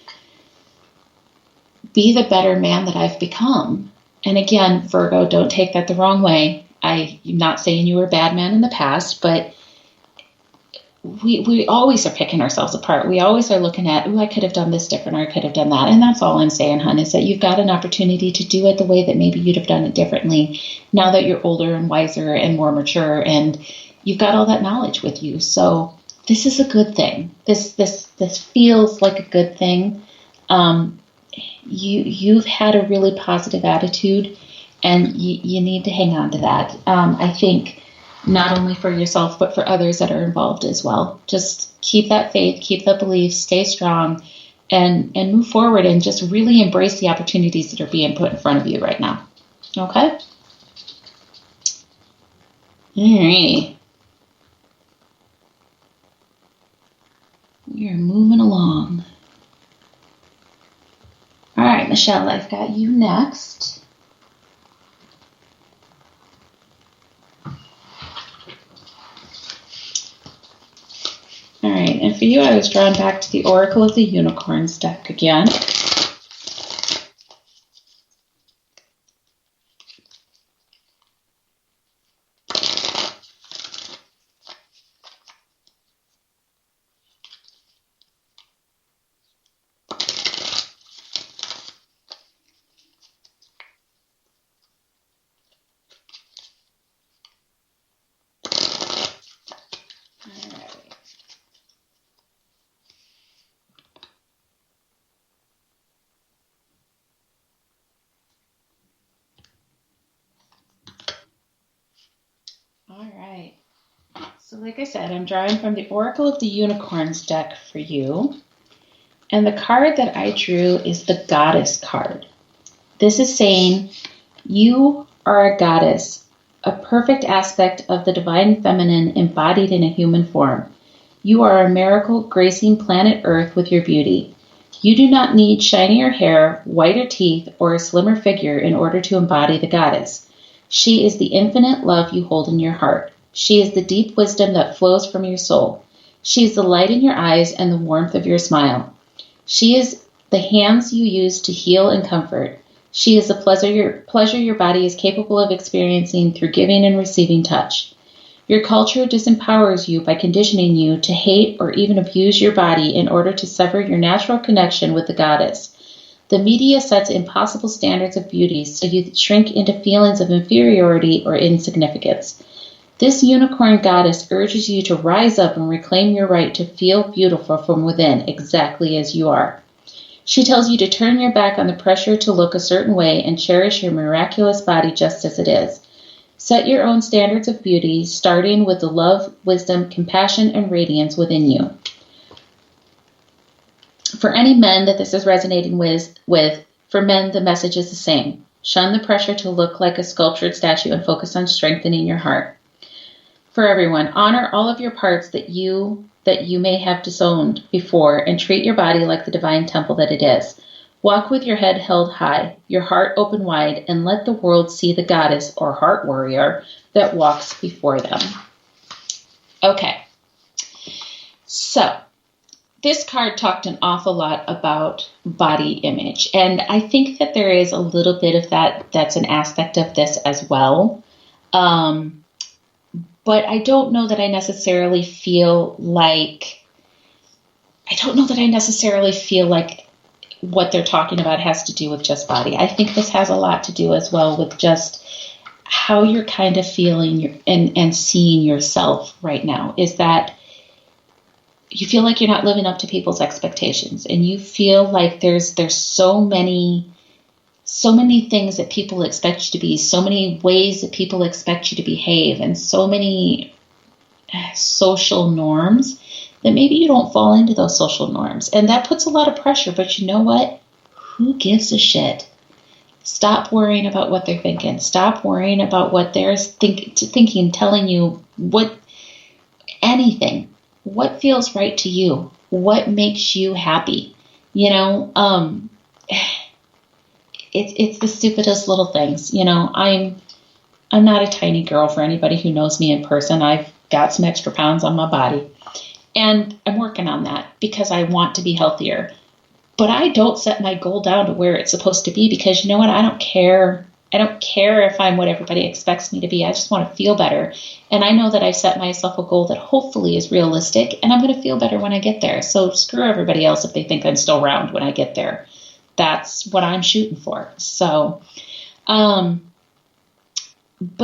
be the better man that I've become. And again, Virgo, don't take that the wrong way. I'm not saying you were a bad man in the past, but we always are picking ourselves apart. We always are looking at, I could have done this different, or I could have done that. And that's all I'm saying, hon, is that you've got an opportunity to do it the way that maybe you'd have done it differently now that you're older and wiser and more mature, and you've got all that knowledge with you. So this is a good thing. This feels like a good thing. You've had a really positive attitude, and you need to hang on to that. I think not only for yourself, but for others that are involved as well. Just keep that faith, keep that belief, stay strong, and move forward, and just really embrace the opportunities that are being put in front of you right now. Okay? Alrighty. We are moving along. All right, Michelle, I've got you next. All right, and for you, I was drawn back to the Oracle of the Unicorns deck again. like I said, I'm drawing from the Oracle of the Unicorns deck for you. And the card that I drew is the Goddess card. This is saying you are a goddess, a perfect aspect of the divine feminine embodied in a human form. You are a miracle gracing planet Earth with your beauty. You do not need shinier hair, whiter teeth, or a slimmer figure in order to embody the goddess. She is the infinite love you hold in your heart. She is the deep wisdom that flows from your soul. She is the light in your eyes and the warmth of your smile. She is the hands you use to heal and comfort. She is the pleasure your body is capable of experiencing through giving and receiving touch. Your culture disempowers you by conditioning you to hate or even abuse your body in order to sever your natural connection with the goddess. The media sets impossible standards of beauty so you shrink into feelings of inferiority or insignificance. This unicorn goddess urges you to rise up and reclaim your right to feel beautiful from within exactly as you are. She tells you to turn your back on the pressure to look a certain way and cherish your miraculous body just as it is. Set your own standards of beauty, starting with the love, wisdom, compassion, and radiance within you. For any men that this is resonating with, for men, the message is the same. Shun the pressure to look like a sculptured statue and focus on strengthening your heart. For everyone, honor all of your parts that you may have disowned before and treat your body like the divine temple that it is. Walk with your head held high, your heart open wide, and let the world see the goddess or heart warrior that walks before them. Okay, so this card talked an awful lot about body image, and I think that there is a little bit of that's an aspect of this as well. But I don't know that I necessarily feel like what they're talking about has to do with just body. I think this has a lot to do as well with just how you're kind of feeling and seeing yourself right now. Is that you feel like you're not living up to people's expectations, and you feel like there's so many things that people expect you to be, so many ways that people expect you to behave, and so many social norms that maybe you don't fall into those social norms. And that puts a lot of pressure, but you know what? Who gives a shit? Stop worrying about what they're thinking. Stop worrying about what they're thinking, telling you anything. What feels right to you? What makes you happy? It's the stupidest little things. I'm not a tiny girl. For anybody who knows me in person, I've got some extra pounds on my body. And I'm working on that because I want to be healthier. But I don't set my goal down to where it's supposed to be because you know what? I don't care. I don't care if I'm what everybody expects me to be. I just want to feel better. And I know that I set myself a goal that hopefully is realistic, and I'm going to feel better when I get there. So screw everybody else if they think I'm still round when I get there. That's what I'm shooting for. So, but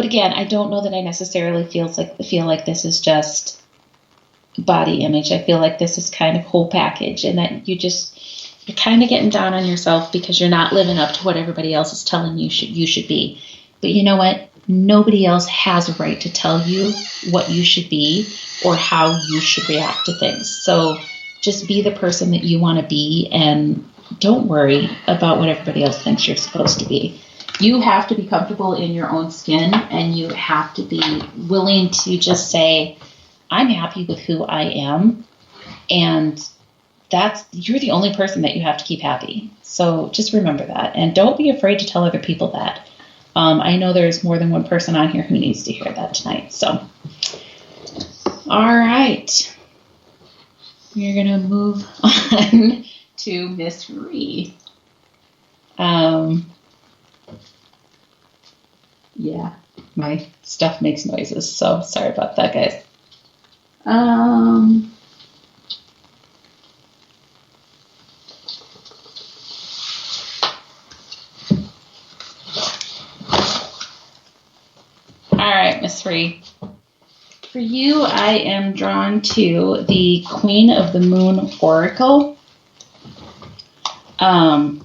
again, I don't know that I necessarily feel like this is just body image. I feel like this is kind of whole package, and that you're kind of getting down on yourself because you're not living up to what everybody else is telling you should be. But you know what? Nobody else has a right to tell you what you should be or how you should react to things. So just be the person that you want to be, and don't worry about what everybody else thinks you're supposed to be. You have to be comfortable in your own skin, and you have to be willing to just say, I'm happy with who I am, and you're the only person that you have to keep happy. So just remember that, and don't be afraid to tell other people that. I know there's more than one person on here who needs to hear that tonight. So, all right, we're gonna move on to Miss Ree. Yeah, my stuff makes noises, so sorry about that, guys. All right, Miss Ree. For you, I am drawn to the Queen of the Moon Oracle. I'm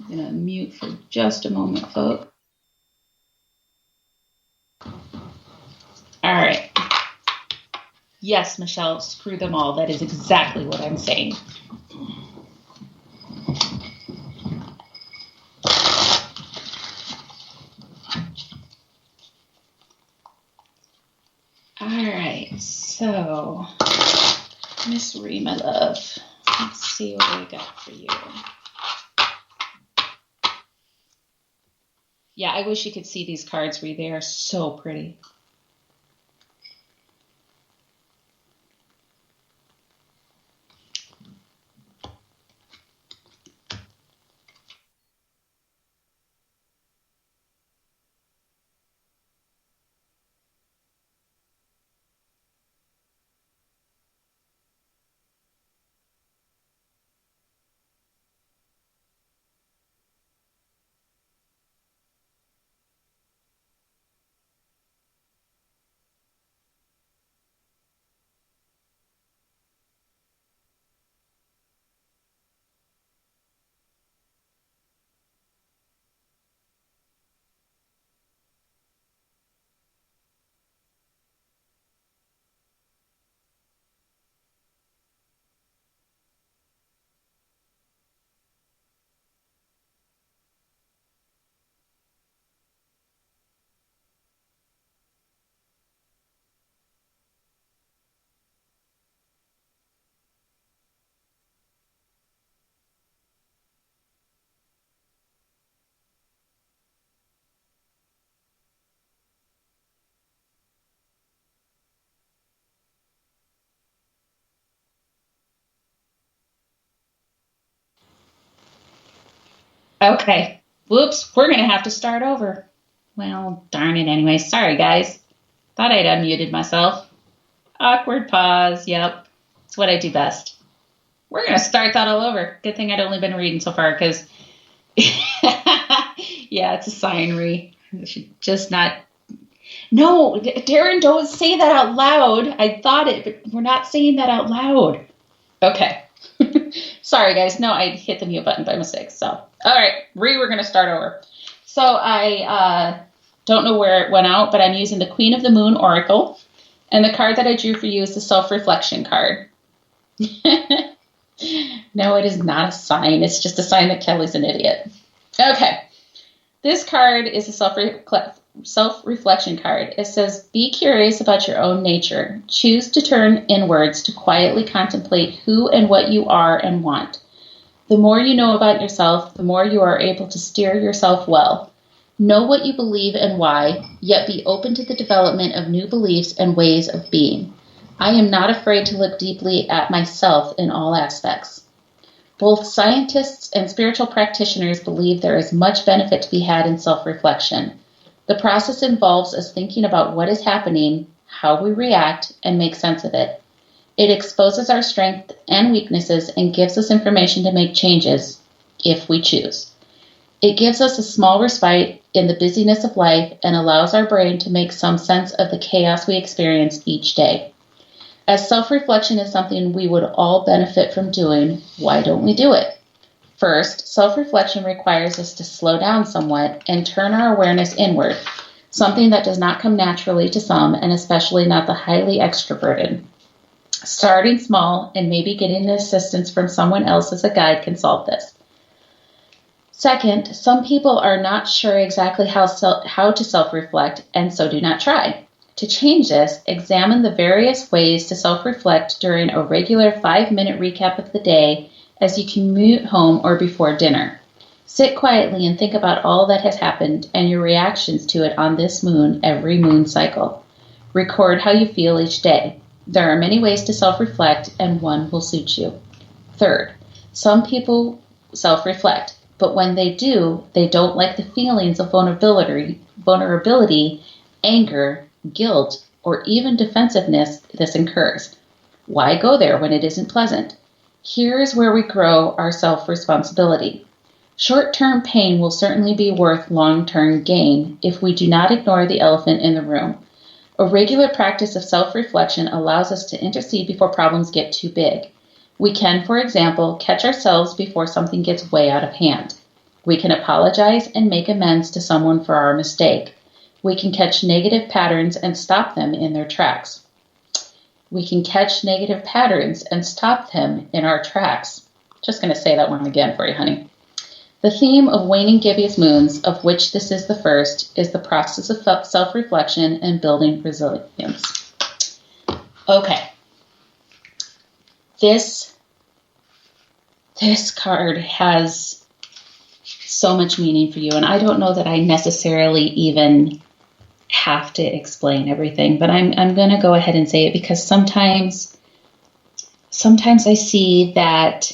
going to mute for just a moment, folks. Yes, Michelle, screw them all. That is exactly what I'm saying. All right, so Miss Ree, my love, let's see what we got for you. Yeah, I wish you could see these cards, Ree. They are so pretty. Okay. Whoops, we're going to have to start over. Well, darn it anyway. Sorry, guys. Thought I'd unmuted myself. Awkward pause. Yep. It's what I do best. We're going to start that all over. Good thing I'd only been reading so far because, yeah, it's a sign, Ree. I should just not. No, Darren, don't say that out loud. I thought it, but we're not saying that out loud. Okay. Sorry, guys. No, I hit the mute button by mistake. So, all right, Ree, we're going to start over. So I don't know where it went out, but I'm using the Queen of the Moon Oracle. And the card that I drew for you is the Self-Reflection card. No, it is not a sign. It's just a sign that Kelly's an idiot. Okay. This card is a self-reflection card. It says, be curious about your own nature. Choose to turn inwards to quietly contemplate who and what you are and want. The more you know about yourself, the more you are able to steer yourself well. Know what you believe and why, yet be open to the development of new beliefs and ways of being. I am not afraid to look deeply at myself in all aspects. Both scientists and spiritual practitioners believe there is much benefit to be had in self-reflection. The process involves us thinking about what is happening, how we react, and make sense of it. It exposes our strengths and weaknesses and gives us information to make changes, if we choose. It gives us a small respite in the busyness of life and allows our brain to make some sense of the chaos we experience each day. As self-reflection is something we would all benefit from doing, why don't we do it? First, self-reflection requires us to slow down somewhat and turn our awareness inward, something that does not come naturally to some, and especially not the highly extroverted. Starting small and maybe getting assistance from someone else as a guide can solve this. Second, some people are not sure exactly how to self-reflect and so do not try. To change this, examine the various ways to self-reflect during a regular 5-minute recap of the day as you commute home or before dinner. Sit quietly and think about all that has happened and your reactions to it on this moon every moon cycle. Record how you feel each day. There are many ways to self-reflect and one will suit you. Third, some people self-reflect, but when they do, they don't like the feelings of vulnerability, anger, guilt, or even defensiveness this incurs. Why go there when it isn't pleasant? Here is where we grow our self-responsibility. Short-term pain will certainly be worth long-term gain if we do not ignore the elephant in the room. A regular practice of self-reflection allows us to intercede before problems get too big. We can, for example, catch ourselves before something gets way out of hand. We can apologize and make amends to someone for our mistake. We can catch negative patterns and stop them in their tracks. We can catch negative patterns and stop them in our tracks. Just going to say that one again for you, honey. The theme of waning gibbous moons, of which this is the first, is the process of self-reflection and building resilience. Okay. This card has so much meaning for you, and I don't know that I necessarily even have to explain everything, but I'm going to go ahead and say it because sometimes I see that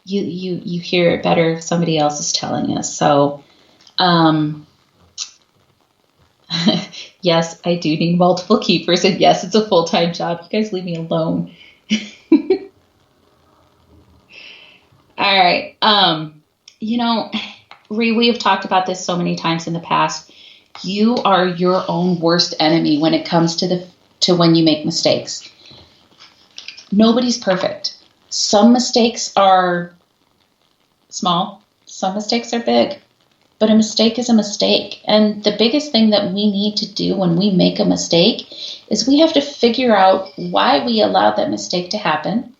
you hear it better if somebody else is telling you. So, yes, I do need multiple keepers, and yes, it's a full-time job. You guys leave me alone. All right. We have talked about this so many times in the past. You are your own worst enemy when it comes to when you make mistakes. Nobody's perfect. Some mistakes are small, some mistakes are big, but a mistake is a mistake. And the biggest thing that we need to do when we make a mistake is we have to figure out why we allowed that mistake to happen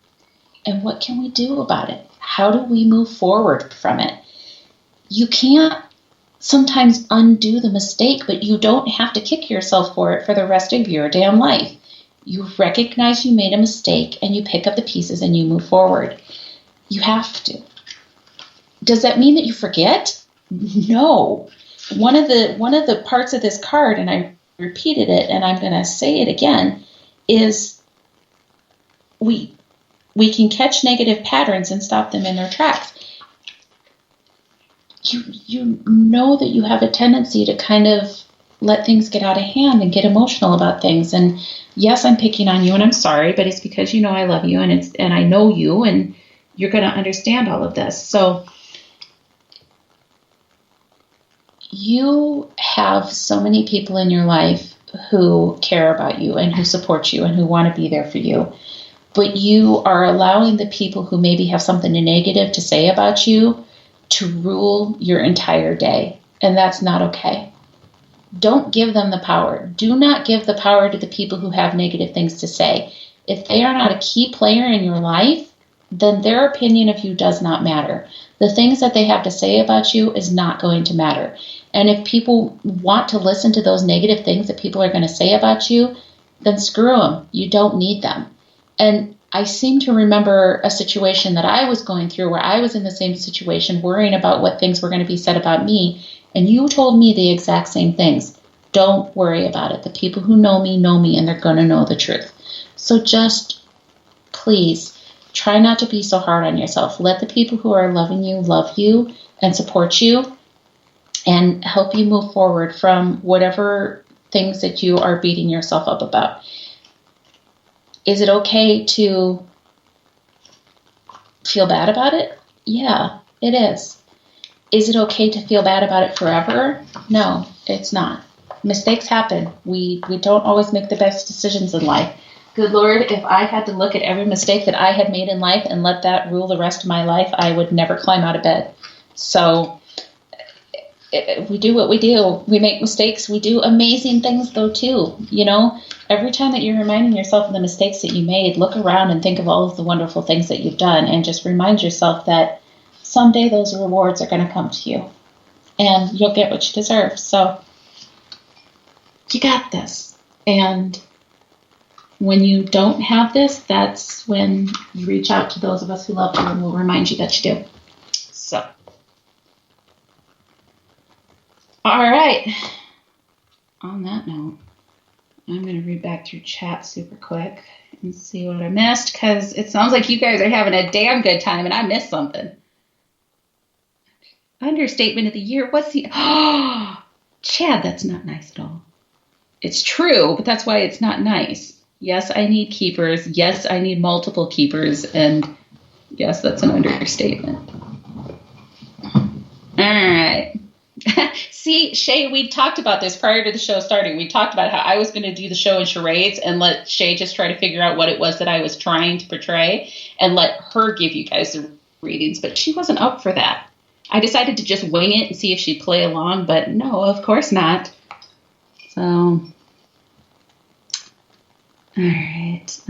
and what can we do about it? How do we move forward from it? You can't sometimes undo the mistake, but you don't have to kick yourself for it for the rest of your damn life. You recognize you made a mistake and you pick up the pieces and you move forward. You have to. Does that mean that you forget? No. One of the parts of this card, and I repeated it and I'm going to say it again, is we can catch negative patterns and stop them in their tracks. You know that you have a tendency to kind of let things get out of hand and get emotional about things. And yes, I'm picking on you and I'm sorry, but it's because you know I love you and I know you and you're going to understand all of this. So you have so many people in your life who care about you and who support you and who want to be there for you. But you are allowing the people who maybe have something negative to say about you to rule your entire day. And that's not okay. Don't give them the power. Do not give the power to the people who have negative things to say. If they are not a key player in your life, then their opinion of you does not matter. The things that they have to say about you is not going to matter. And if people want to listen to those negative things that people are going to say about you, then screw them. You don't need them. And I seem to remember a situation that I was going through where I was in the same situation, worrying about what things were going to be said about me. And you told me the exact same things. Don't worry about it. The people who know me, and they're going to know the truth. So just please try not to be so hard on yourself. Let the people who are loving you love you and support you and help you move forward from whatever things that you are beating yourself up about. Is it okay to feel bad about it? Yeah, it is. Is it okay to feel bad about it forever? No, it's not. Mistakes happen. We don't always make the best decisions in life. Good Lord, if I had to look at every mistake that I had made in life and let that rule the rest of my life, I would never climb out of bed. So we do what we do. We make mistakes. We do amazing things, though, too. You know, every time that you're reminding yourself of the mistakes that you made, look around and think of all of the wonderful things that you've done and just remind yourself that someday those rewards are going to come to you and you'll get what you deserve. So you got this. And when you don't have this, that's when you reach out to those of us who love you and will remind you that you do. So. All right. On that note, I'm going to read back through chat super quick and see what I missed, because it sounds like you guys are having a damn good time and I missed something. Understatement of the year. What's the... Oh, Chad, that's not nice at all. It's true, but that's why it's not nice. Yes, I need keepers. Yes, I need multiple keepers. And yes, that's an understatement. All right. See, Shay, we talked about this prior to the show starting. We talked about how I was going to do the show in charades and let Shay just try to figure out what it was that I was trying to portray and let her give you guys the readings. But she wasn't up for that. I decided to just wing it and see if she'd play along, but no, of course not. So, All right.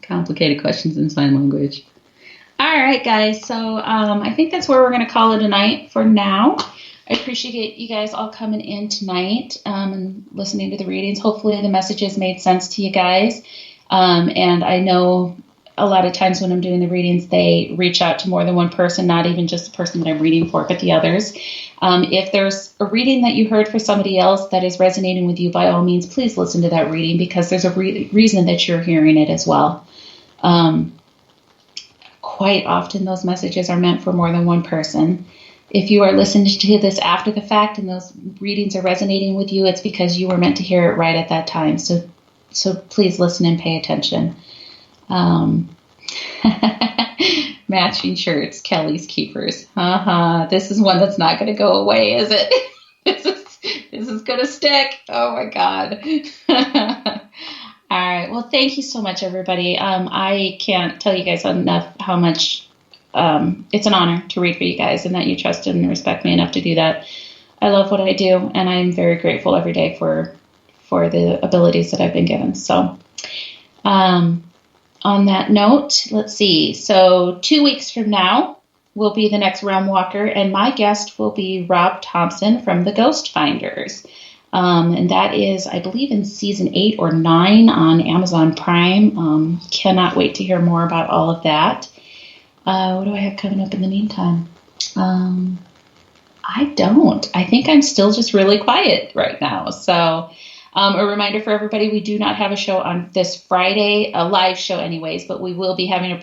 Complicated questions in sign language. All right, guys. So I think that's where we're going to call it a night for now. I appreciate you guys all coming in tonight and listening to the readings. Hopefully the messages made sense to you guys. And I know a lot of times when I'm doing the readings, they reach out to more than one person, not even just the person that I'm reading for, but the others. If there's a reading that you heard for somebody else that is resonating with you, by all means, please listen to that reading, because there's a reason that you're hearing it as well. Quite often those messages are meant for more than one person. If you are listening to this after the fact and those readings are resonating with you, it's because you were meant to hear it right at that time. So please listen and pay attention. Matching shirts, Kelly's Keepers. This is one that's not going to go away, is it? This is going to stick. Oh my God. All right. Well, thank you so much, everybody. I can't tell you guys enough how much it's an honor to read for you guys, and that you trust and respect me enough to do that. I love what I do, and I'm very grateful every day for the abilities that I've been given. So on that note, let's see. So 2 weeks from now will be the next Realm Walker, and my guest will be Rob Thompson from the Ghost Finders. And that is, I believe, in season 8 or 9 on Amazon Prime. Cannot wait to hear more about all of that. What do I have coming up in the meantime? I don't. I think I'm still just really quiet right now. So a reminder for everybody, we do not have a show on this Friday, a live show anyways, but we will be having a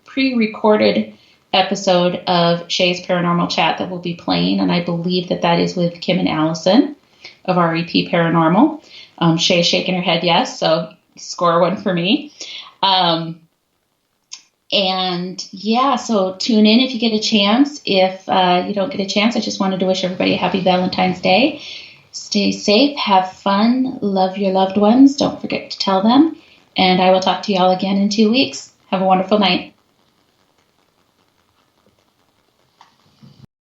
pre-recorded episode of Shay's Paranormal Chat that will be playing, and I believe that is with Kim and Allison of REP Paranormal. Shay's shaking her head yes, so score one for me. And yeah, so tune in if you get a chance. If you don't get a chance, I just wanted to wish everybody a happy Valentine's Day. Stay safe, have fun, love your loved ones. Don't forget to tell them. And I will talk to y'all again in 2 weeks. Have a wonderful night.